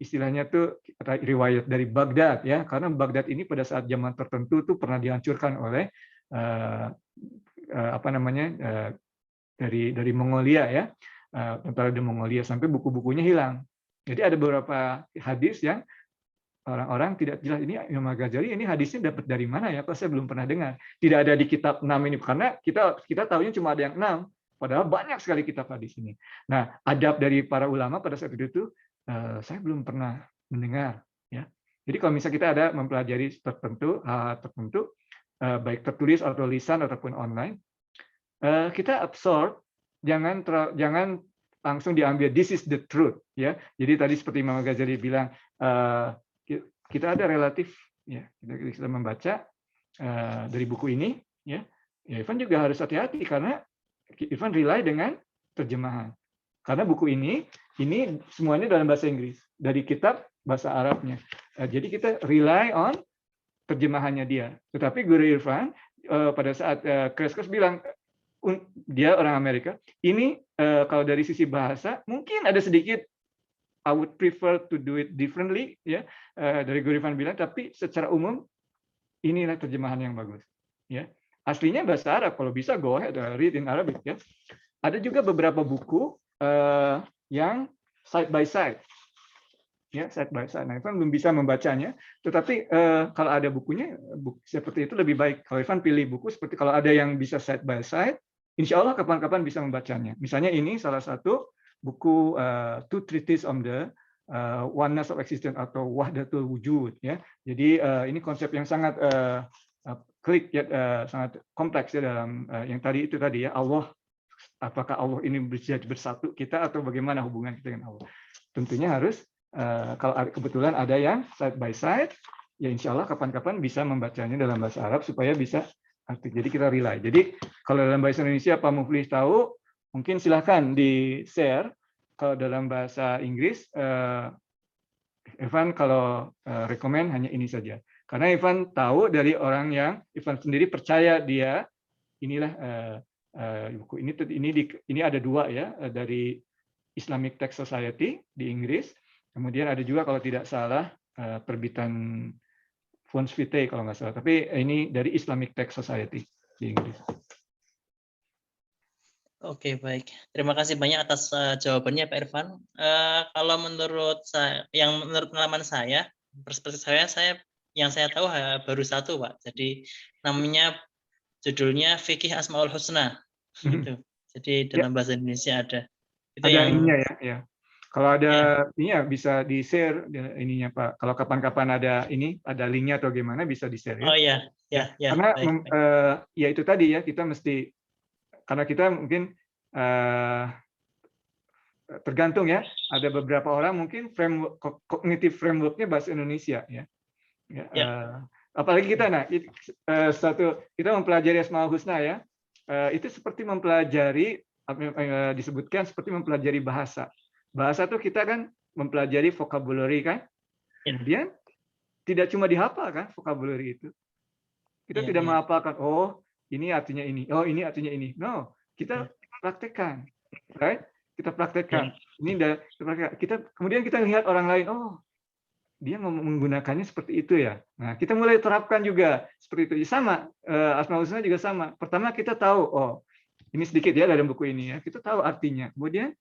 istilahnya tuh riwayat dari Baghdad ya, karena Baghdad ini pada saat zaman tertentu tuh pernah dihancurkan oleh apa namanya dari Mongolia ya, tentara di Mongolia, sampai buku-bukunya hilang. Jadi ada beberapa hadis yang orang-orang tidak jelas, ini Imam Ghazali ini hadisnya dapat dari mana ya? Kok saya belum pernah dengar. Tidak ada di kitab 6 ini, karena kita tahunya cuma ada yang 6. Padahal banyak sekali kitab hadis ini. Nah, adab dari para ulama pada saat itu saya belum pernah mendengar. Ya. Jadi kalau misalnya kita ada mempelajari tertentu, baik tertulis atau lisan ataupun online, kita absorb, jangan langsung diambil this is the truth. Ya. Jadi tadi seperti Imam Ghazali bilang, kita ada relatif, ya kita membaca dari buku ini, ya Ivan juga harus hati-hati karena Ivan rely dengan terjemahan. Karena buku ini semuanya dalam bahasa Inggris, dari kitab bahasa Arabnya. Jadi kita rely on terjemahannya dia. Tetapi Guru Irfan pada saat keras-keras bilang, dia orang Amerika, ini kalau dari sisi bahasa mungkin ada sedikit I would prefer to do it differently, ya. Dari Guru Irfan bilang, tapi secara umum inilah terjemahan yang bagus, ya. Aslinya bahasa Arab, kalau bisa go ahead read in Arabic, ya. Ada juga beberapa buku yang side by side, ya, side by side. Nah, Irfan belum bisa membacanya, tetapi kalau ada bukunya seperti itu lebih baik. Kalau Irfan pilih buku seperti kalau ada yang bisa side by side, insya Allah kapan-kapan bisa membacanya. Misalnya ini salah satu buku Two Treatises on the Oneness of Existence atau Wahdatul Wujud, ya. Jadi ini konsep yang sangat klik, ya, sangat kompleks ya dalam yang tadi ya, Allah. Apakah Allah ini bisa bersatu kita atau bagaimana hubungan kita dengan Allah? Tentunya harus kalau kebetulan ada yang side by side, ya insya Allah kapan-kapan bisa membacanya dalam bahasa Arab supaya bisa arti. Jadi kita rely. Jadi kalau dalam bahasa Indonesia Pak Muflis tahu, mungkin silahkan di-share. Kalau dalam bahasa Inggris, Evan kalau rekomen hanya ini saja. Karena Evan tahu dari orang yang Evan sendiri percaya dia, inilah buku ini ada 2 ya, dari Islamic Text Society di Inggris. Kemudian ada juga kalau tidak salah terbitan Fons Vitae kalau nggak salah. Tapi ini dari Islamic Text Society di Inggris. Oke, baik. Terima kasih banyak atas jawabannya Pak Irfan. Kalau menurut pengalaman saya, perspektif saya yang saya tahu baru satu, Pak. Jadi namanya judulnya Fikih Asmaul Husna. Gitu. Jadi dalam bahasa Indonesia ada. Itu ada yang ininya ya. Kalau ada ininya bisa di-share ininya Pak. Kalau kapan-kapan ada linknya atau gimana bisa di-share ya. Oh iya, ya. Karena baik. ya itu tadi ya, kita mesti, karena kita mungkin tergantung ya, ada beberapa orang mungkin cognitive framework-nya bahasa Indonesia ya. Apalagi kita kita mempelajari Asmaul Husna ya. Itu seperti mempelajari, disebutkan seperti mempelajari bahasa. Bahasa tuh kita kan mempelajari vocabulary kan. Kemudian tidak cuma dihafal kan vocabulary itu. Kita tidak menghafalkan, oh ini artinya ini, oh ini artinya ini. No, kita praktekkan, right? Kita praktekkan. Kemudian kita lihat orang lain, oh dia menggunakannya seperti itu ya. Nah, kita mulai terapkan juga seperti itu. Sama, Asmaul Husna juga sama. Pertama kita tahu, oh ini sedikit ya dalam buku ini ya. Kita tahu artinya. Kemudian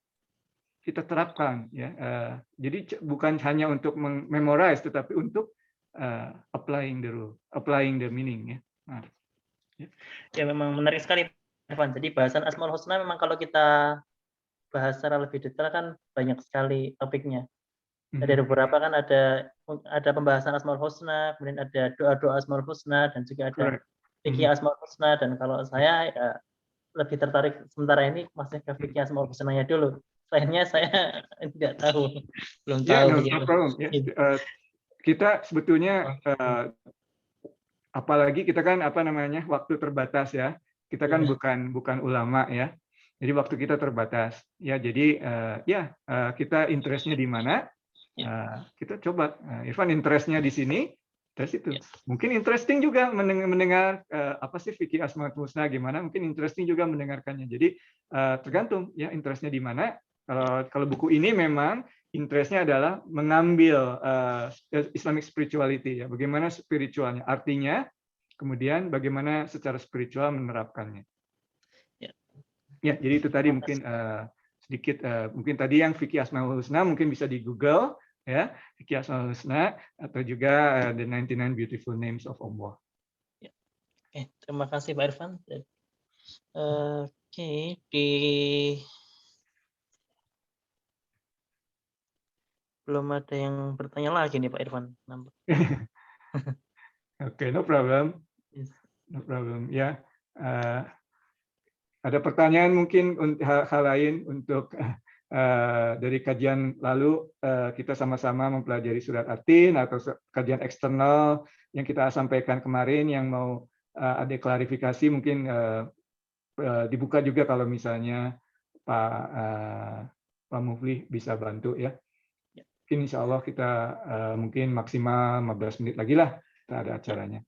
kita terapkan ya. Jadi bukan hanya untuk memorize, tetapi untuk applying the rule, applying the meaning ya. Nah, ya memang menarik sekali, Irfan. Jadi bahasan Asmaul Husna memang kalau kita bahas secara lebih detail kan banyak sekali topiknya. Ada beberapa kan ada pembahasan Asmaul Husna, kemudian ada doa-doa Asmaul Husna, dan juga ada fikih Asmaul Husna. Dan kalau saya ya, lebih tertarik sementara ini masih ke fikih Asmaul Husnanya dulu. Lainnya saya tidak tahu, belum tahu. No problem. Kita sebetulnya apalagi kita kan waktu terbatas ya. Kita kan bukan ulama ya. Jadi waktu kita terbatas ya. Jadi kita interestnya di mana? Kita coba. Irfan interestnya di sini, dari situ. Mungkin interesting juga mendengar apa sih fikih Asmaul Husna gimana. Mungkin interesting juga mendengarkannya. Jadi tergantung ya interestnya di mana. Kalau buku ini memang interestnya adalah mengambil Islamic spirituality ya. Bagaimana spiritualnya, artinya, kemudian bagaimana secara spiritual menerapkannya. Ya, jadi itu tadi mungkin sedikit mungkin tadi yang fikih Asmaul Husna mungkin bisa di Google ya, fikih Asmaul Husna atau juga the 99 Beautiful Names of Allah. Oke, terima kasih Pak Irfan. Oke, belum ada yang bertanya lagi nih Pak Irfan. Oke, no problem. No problem ya. Ada pertanyaan mungkin hal lain untuk dari kajian lalu kita sama-sama mempelajari surat At-Tin atau kajian eksternal yang kita sampaikan kemarin yang mau ada klarifikasi mungkin dibuka juga kalau misalnya Pak Mufli bisa bantu ya. Mungkin insya Allah kita mungkin maksimal 15 menit lagi lah kita ada acaranya.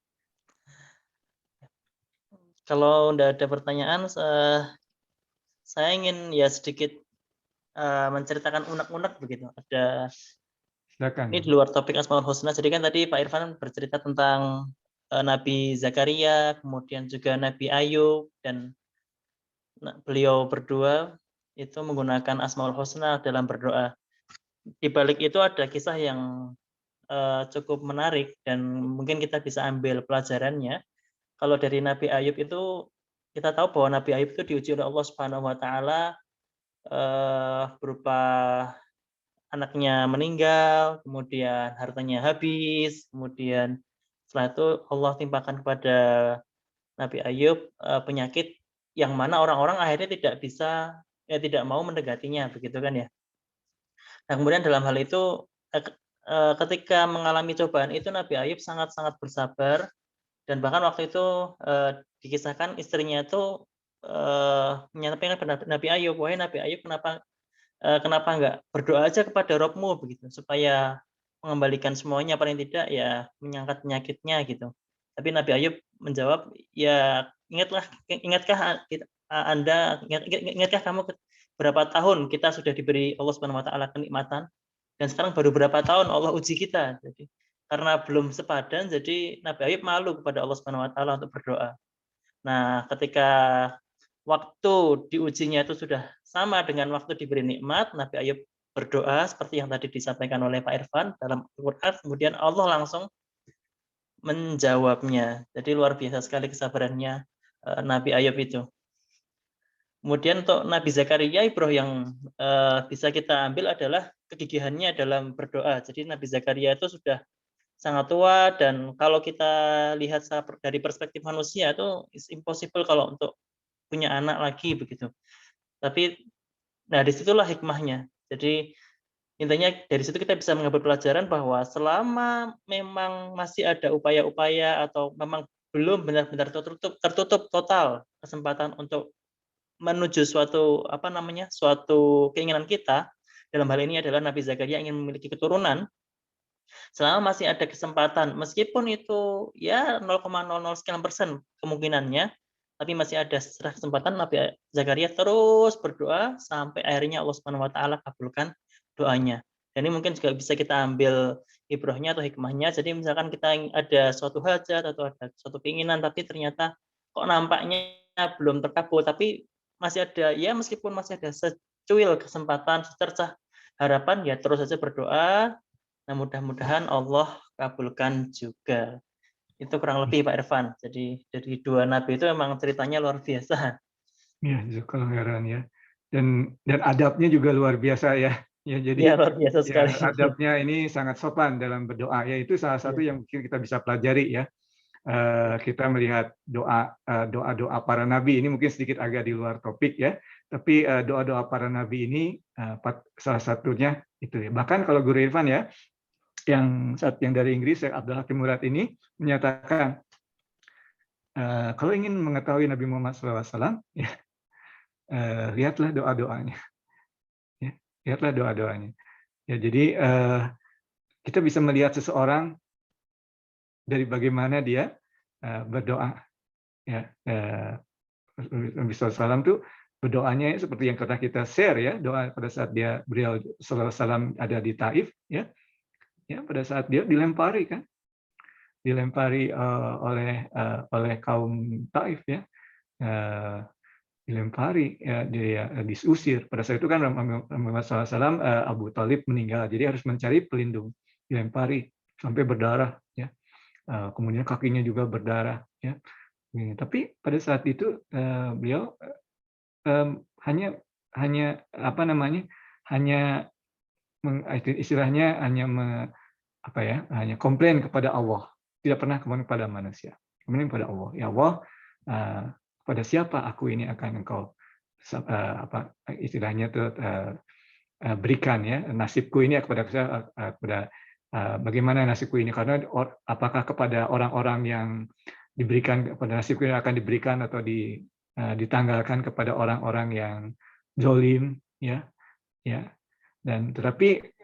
Kalau tidak ada pertanyaan, saya ingin ya sedikit menceritakan unek-unek begitu. Ada ini di Silakan. luar topik Asmaul Husna. Jadi kan tadi Pak Irfan bercerita tentang Nabi Zakaria, kemudian juga Nabi Ayub, dan beliau berdua itu menggunakan Asmaul Husna dalam berdoa. Di balik itu ada kisah yang cukup menarik dan mungkin kita bisa ambil pelajarannya. Kalau dari Nabi Ayub itu kita tahu bahwa Nabi Ayub itu diuji oleh Allah Subhanahu wa taala berupa anaknya meninggal, kemudian hartanya habis, kemudian setelah itu Allah timpakan kepada Nabi Ayub penyakit yang mana orang-orang akhirnya tidak bisa tidak mau mendekatinya begitu kan ya. Nah, kemudian dalam hal itu ketika mengalami cobaan itu Nabi Ayub sangat-sangat bersabar dan bahkan waktu itu dikisahkan istrinya itu menyampaikan kepada Nabi Ayub, "Wahai Nabi Ayub, kenapa enggak berdoa aja kepada Robmu begitu supaya mengembalikan semuanya paling tidak ya menyangkat penyakitnya gitu." Tapi Nabi Ayub menjawab, "Ya ingatkah ingatkah kamu berapa tahun kita sudah diberi Allah Subhanahu wa taala kenikmatan dan sekarang baru berapa tahun Allah uji kita." Jadi karena belum sepadan jadi Nabi Ayub malu kepada Allah Subhanahu wa taala untuk berdoa. Nah, ketika waktu diujinya itu sudah sama dengan waktu diberi nikmat, Nabi Ayub berdoa seperti yang tadi disampaikan oleh Pak Irfan dalam Al-Quran, kemudian Allah langsung menjawabnya. Jadi luar biasa sekali kesabarannya Nabi Ayub itu. Kemudian untuk Nabi Zakaria, Ibroh yang bisa kita ambil adalah kegigihannya dalam berdoa. Jadi Nabi Zakaria itu sudah sangat tua dan kalau kita lihat dari perspektif manusia itu is impossible kalau untuk punya anak lagi begitu. Tapi nah disitulah hikmahnya. Jadi intinya dari situ kita bisa mengambil pelajaran bahwa selama memang masih ada upaya-upaya atau memang belum benar-benar tertutup total kesempatan untuk menuju suatu suatu keinginan kita, dalam hal ini adalah Nabi Zakaria ingin memiliki keturunan, selama masih ada kesempatan, meskipun itu ya 0,00 sekian% kemungkinannya, tapi masih ada kesempatan Nabi Zakaria terus berdoa sampai akhirnya Allah Subhanahu wa taala kabulkan doanya. Dan ini mungkin juga bisa kita ambil ibrahnya atau hikmahnya. Jadi misalkan kita ada suatu hajat atau ada suatu keinginan tapi ternyata kok nampaknya belum terkabul, tapi masih ada ya meskipun masih ada secuil kesempatan, secercah harapan ya terus saja berdoa. Nah, mudah-mudahan Allah kabulkan juga. Itu kurang lebih Pak Irfan. Jadi dari dua nabi itu memang ceritanya luar biasa. Ya, jazakallahu khairan ya. Dan adabnya juga luar biasa ya. Ya, Iya, jadi luar biasa sekali. ya adabnya ini sangat sopan dalam berdoa. Ya, itu salah satu Iya, yang mungkin kita bisa pelajari ya. Kita melihat doa-doa para nabi ini mungkin sedikit agak di luar topik ya, tapi doa-doa para nabi ini salah satunya itu ya. Bahkan kalau Guru Irfan ya, yang dari Inggris, Syekh Abdul Hakim Murad ini menyatakan kalau ingin mengetahui Nabi Muhammad SAW, ya, lihatlah doa-doanya, ya, lihatlah doa-doanya. Ya, jadi kita bisa melihat seseorang dari bagaimana dia berdoa. Ya, Nabi SAW tuh berdoanya seperti yang kita share ya, doa pada saat beliau SAW ada di Taif ya, pada saat dia dilempari kan, oleh kaum Taif ya, dilempari ya, dia diusir. Pada saat itu kan Muhammad SAW Abu Talib meninggal, jadi harus mencari pelindung, dilempari sampai berdarah ya, kemudian kakinya juga berdarah ya. Tapi pada saat itu beliau hanya istilahnya hanya komplain kepada Allah, tidak pernah komplain kepada manusia, komplain kepada Allah. Ya Allah, kepada siapa aku ini akan engkau istilahnya tuh berikan ya nasibku ini kepada bagaimana nasibku ini, karena apakah kepada orang-orang yang diberikan kepada nasibku ini akan diberikan atau ditanggalkan kepada orang-orang yang zalim ya. Dan tetapi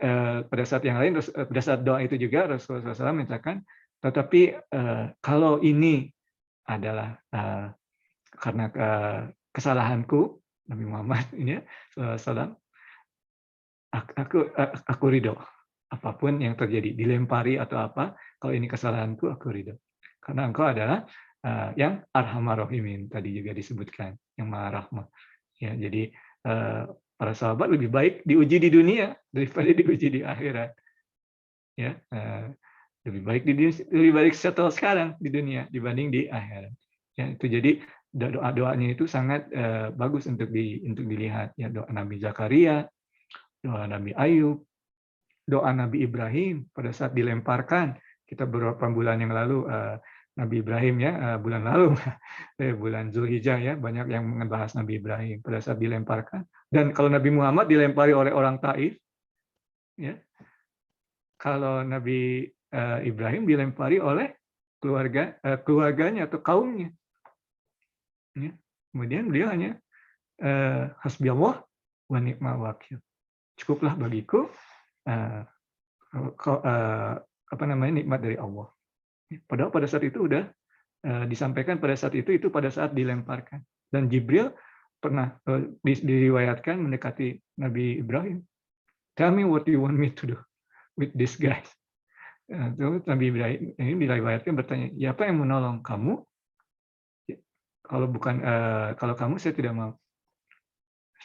pada saat yang lain, pada saat doa itu juga Rasulullah SAW menyatakan, tetapi kalau ini adalah karena kesalahanku, Nabi Muhammad ini ya, SAW, Aku ridho. Apapun yang terjadi, dilempari atau apa, kalau ini kesalahanku, aku ridho. Karena engkau adalah yang Arhamar Rahimin, tadi juga disebutkan, yang Maha Rahmah. Ya, jadi para sahabat lebih baik diuji di dunia daripada diuji di akhirat. Ya, lebih baik settle sekarang di dunia dibanding di akhirat. Ya, itu jadi doa-doanya itu sangat bagus untuk dilihat. Ya, doa Nabi Zakaria, doa Nabi Ayub, doa Nabi Ibrahim pada saat dilemparkan. Kita beberapa bulan yang lalu Nabi Ibrahim ya, bulan lalu bulan Zulhijjah ya, banyak yang membahas Nabi Ibrahim pada saat dilemparkan. Dan kalau Nabi Muhammad dilempari oleh orang Taif, ya, kalau Nabi Ibrahim dilempari oleh keluarganya atau kaumnya. Ya. Kemudian beliau hanya hasbiyallah wa ni'mal wakil. Cukuplah bagiku nikmat dari Allah. Padahal pada saat itu udah disampaikan pada saat itu pada saat dilemparkan. Dan Jibril pernah diriwayatkan mendekati Nabi Ibrahim. Tell me what you want me to do with this guy. Terus Nabi Ibrahim ini diriwayatkan bertanya, ya apa yang menolong kamu? Kalau kamu saya tidak mau.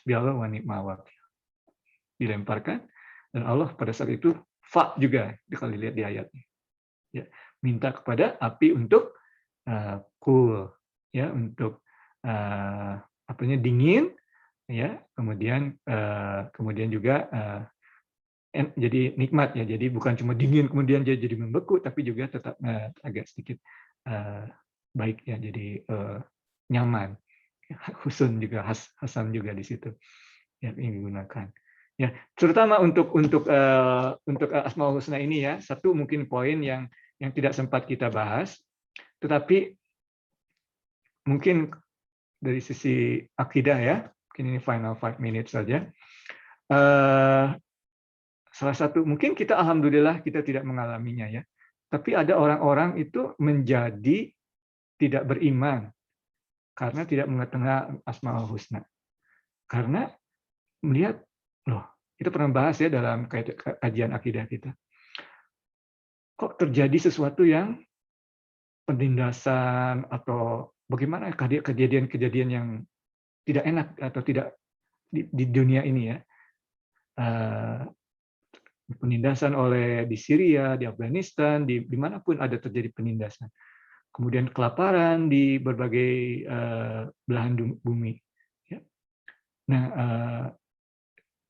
Biarlah wanita mawak. Dilemparkan dan Allah pada saat itu juga kalau dilihat di ayatnya. Ya, minta kepada api untuk cool, ya, untuk dingin, ya, kemudian juga jadi nikmat ya, jadi bukan cuma dingin kemudian jadi membeku, tapi juga tetap agak sedikit baik ya, jadi nyaman. Hasan juga di situ yang digunakan. Ya, terutama untuk Asmaul Husna ini ya, satu mungkin poin yang tidak sempat kita bahas, tetapi mungkin dari sisi akidah ya, mungkin ini final 5 minutes saja. Salah satu, mungkin kita alhamdulillah kita tidak mengalaminya ya, tapi ada orang-orang itu menjadi tidak beriman karena tidak mengetahui Asmaul Husna. Karena melihat, loh, kita pernah bahas ya dalam kajian akidah kita, kok terjadi sesuatu yang penindasan atau bagaimana kejadian-kejadian yang tidak enak atau tidak di dunia ini ya, penindasan di Syria, di Afghanistan, dimanapun ada terjadi penindasan. Kemudian kelaparan di berbagai belahan bumi. Ya. Nah,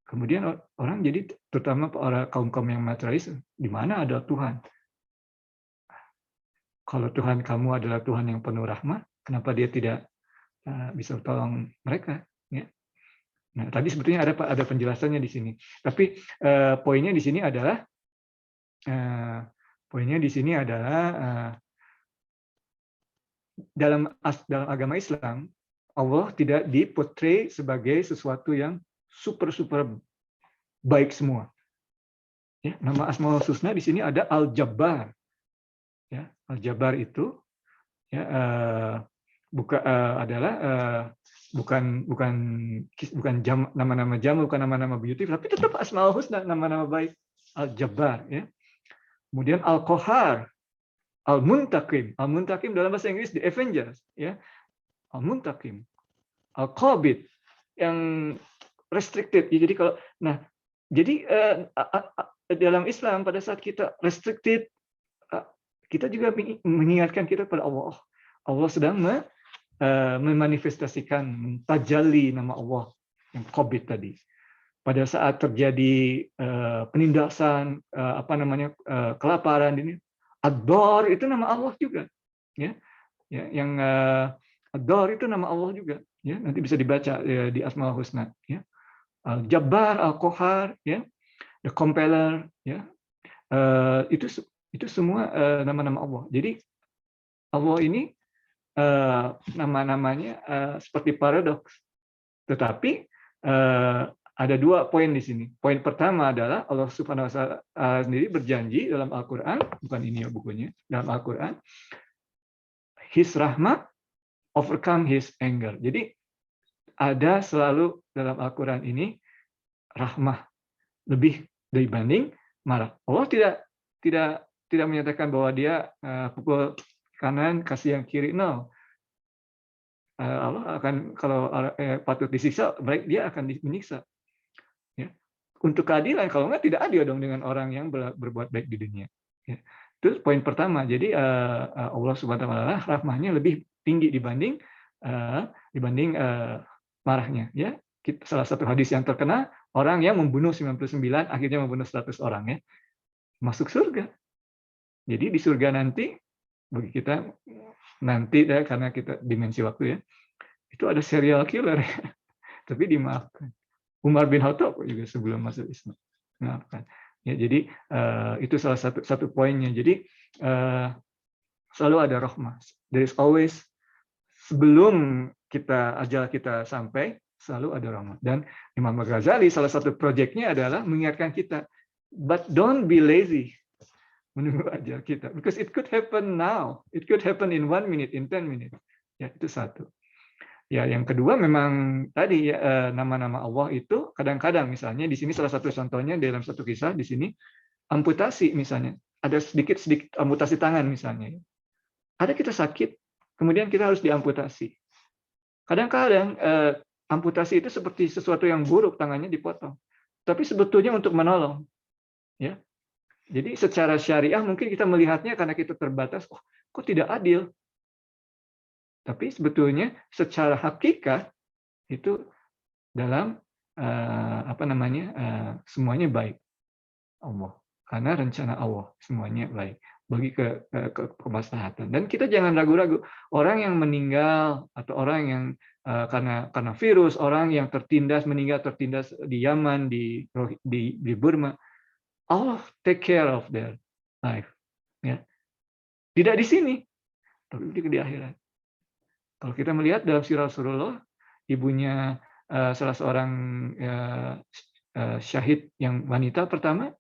kemudian orang jadi, terutama para kaum-kaum yang materialis, di mana ada Tuhan? Kalau Tuhan kamu adalah Tuhan yang penuh rahmat, kenapa Dia tidak bisa tolong mereka? Ya. Nah, tadi sebetulnya ada penjelasannya di sini. Tapi poinnya di sini adalah dalam agama Islam, Allah tidak dipotret sebagai sesuatu yang super baik semua. Ya, nama Asmaul Husna di sini ada Al-Jabbar. Ya, Al-Jabbar itu ya, bukan nama-nama jamu, bukan nama-nama beauty, tapi tetap Asmaul Husna, nama-nama baik. Al-Jabbar. Ya. Kemudian Al-Qahar, Al-Muntaqim. Al-Muntaqim dalam bahasa Inggris The Avengers, ya. Al-Muntaqim. Al-Qabid yang restricted. Jadi dalam Islam pada saat kita restricted, kita juga mengingatkan kita pada Allah. Allah sedang memanifestasikan, tajalli nama Allah yang Qabid tadi. Pada saat terjadi penindasan, kelaparan ini, Ad-Dar itu nama Allah juga, ya. Yang Ad-Dar itu nama Allah juga, ya. Nanti bisa dibaca di Asmaul Husna, ya. Al-Jabbar, Al-Qahar, ya. The Compeller, ya. Itu semua nama-nama Allah. Jadi Allah ini nama-namanya seperti paradoks. Tetapi ada 2 poin di sini. Poin pertama adalah Allah Subhanahu wa Ta'ala sendiri berjanji dalam Al-Qur'an, bukan ini ya bukunya, dalam Al-Qur'an, His rahmat overcome His anger. Jadi ada selalu dalam Al-Qur'an ini rahmah lebih dibanding marah. Allah tidak menyatakan bahwa dia pukul kanan kasih yang kiri. No. Allah akan kalau patut disiksa, baik dia akan menyiksa. Ya. Untuk keadilan, kalau enggak tidak adil dong dengan orang yang berbuat baik di dunia. Ya. Itu poin pertama. Jadi Allah Subhanahu wa taala rahmahnya lebih tinggi dibanding marahnya. Ya. Salah satu hadis yang terkenal, orang yang membunuh 99 akhirnya membunuh 100 orang ya, masuk surga. Jadi di surga nanti bagi kita nanti ya, karena kita dimensi waktu ya, itu ada serial killer ya, tapi dimaafkan. Umar bin Khattab juga sebelum masuk Islam, maafkan. Ya, jadi itu salah satu poinnya. Jadi selalu ada rahmah. There is always, sebelum ajal kita sampai, selalu ada rahmah. Dan Imam Ghazali salah satu proyeknya adalah mengingatkan kita, but don't be lazy menunggu ajal kita, because it could happen now, it could happen in 1 minute, in 10 minutes. Ya, itu satu. Ya, yang kedua memang tadi ya, nama-nama Allah itu kadang-kadang misalnya di sini salah satu contohnya dalam satu kisah di sini amputasi misalnya, ada sedikit amputasi tangan misalnya. Ada kita sakit, kemudian kita harus diamputasi. Kadang-kadang amputasi itu seperti sesuatu yang buruk, tangannya dipotong. Tapi sebetulnya untuk menolong. Ya. Jadi secara syariah mungkin kita melihatnya karena kita terbatas, oh, kok tidak adil. Tapi sebetulnya secara hakikat itu dalam semuanya baik Allah. Karena rencana Allah semuanya baik bagi kemaslahatan. Dan kita jangan ragu-ragu, orang yang meninggal atau orang yang karena virus, orang yang meninggal tertindas di Yaman, di Burma, Allah take care of their life. Ya. Tidak di sini, tapi di akhirat. Kalau kita melihat dalam sirah Rasulullah, ibunya salah seorang syahid yang wanita pertama,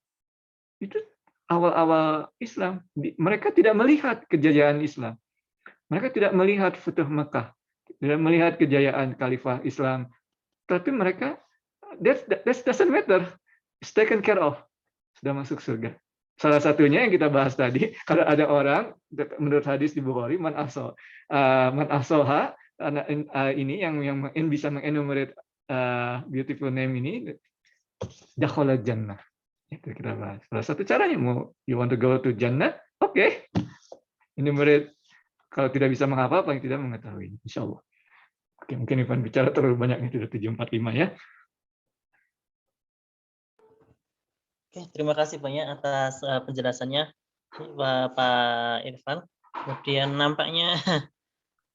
itu awal-awal Islam. Mereka tidak melihat kejayaan Islam. Mereka tidak melihat Futuh Mekah, tidak melihat kejayaan Khalifah Islam. Tapi mereka, that doesn't matter. It's taken care of. Sudah masuk surga. Salah satunya yang kita bahas tadi, kalau ada orang menurut hadis di Bukhari, man ahsoha, ini yang bisa mengenumerate beautiful name ini, dakhala jannah. Itu kita bahas. Salah satu caranya, you want to go to jannah, oke. Enumerate, kalau tidak bisa menghafal, paling tidak mengetahui. Insya Allah. Oke, mungkin Ivan bicara terlalu banyak, itu sudah 7:45 ya. Oke, terima kasih banyak atas penjelasannya, Pak Irfan. Kemudian nampaknya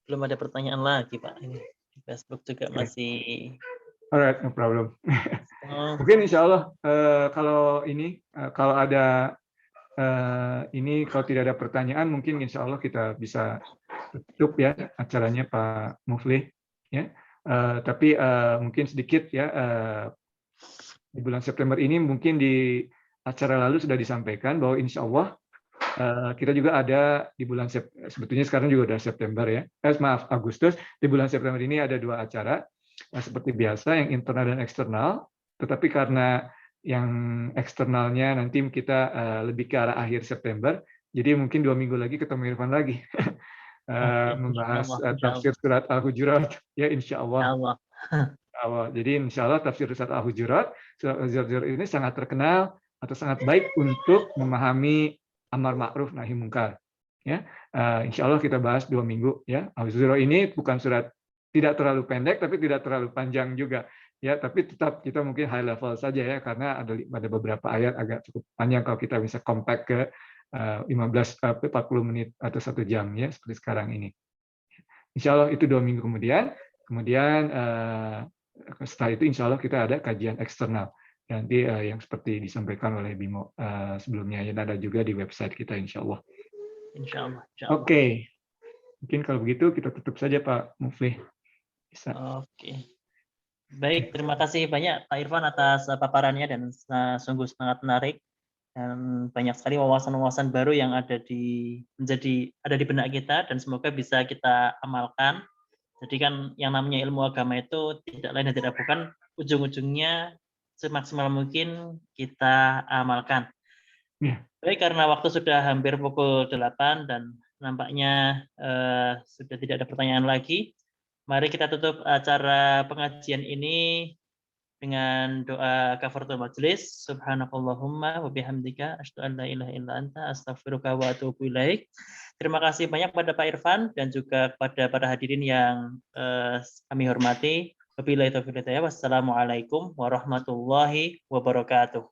belum ada pertanyaan lagi, Pak. Ini di Facebook juga masih. Alright, no problem. Mungkin insya Allah kalau ada kalau tidak ada pertanyaan, mungkin insya Allah kita bisa tutup ya acaranya Pak Muflih. Ya. Tapi mungkin sedikit ya. Di bulan September ini mungkin di acara lalu sudah disampaikan bahwa insya Allah kita juga ada di bulan sebetulnya sekarang juga udah September ya, Agustus. Di bulan September ini ada 2 acara seperti biasa, yang internal dan eksternal. Tetapi karena yang eksternalnya nanti kita lebih ke arah akhir September, jadi mungkin 2 minggu lagi ketemu Irfan lagi membahas tafsir surat Al-Hujurat ya insya Allah. Jadi insya Allah tafsir surat Al-Hujurat ini sangat terkenal atau sangat baik untuk memahami amar ma'ruf nahi mungkar. Ya, insya Allah kita bahas 2 minggu. Ya, Al-Hujurat ini bukan surat tidak terlalu pendek, tapi tidak terlalu panjang juga. Ya, tapi tetap kita mungkin high level saja ya, karena ada beberapa ayat agak cukup panjang kalau kita bisa compact ke 40 menit atau 1 jam ya seperti sekarang ini. Insya Allah itu 2 minggu kemudian setelah itu insya Allah kita ada kajian eksternal nanti yang seperti disampaikan oleh Bimo sebelumnya, yang ada juga di website kita insya Allah. Insya Allah. Oke. Mungkin kalau begitu kita tutup saja Pak Muflih. Bisa. Oke. Baik, terima kasih banyak Pak Irfan atas paparannya dan sungguh sangat menarik, dan banyak sekali wawasan-wawasan baru yang ada di benak kita dan semoga bisa kita amalkan. Jadi kan yang namanya ilmu agama itu tidak lain dan tidak bukan ujung-ujungnya semaksimal mungkin kita amalkan. Ya. Baik, karena waktu sudah hampir pukul 8 dan nampaknya sudah tidak ada pertanyaan lagi. Mari kita tutup acara pengajian ini dengan doa kafaratul majelis. Subhanakallahumma wa bihamdika asyhadu an la ilaha illa anta astaghfiruka wa atubu ilaik. Terima kasih banyak pada Pak Irfan dan juga kepada para hadirin yang kami hormati. Wabillahi taufiq wal hidayah. Wassalamualaikum warahmatullahi wabarakatuh.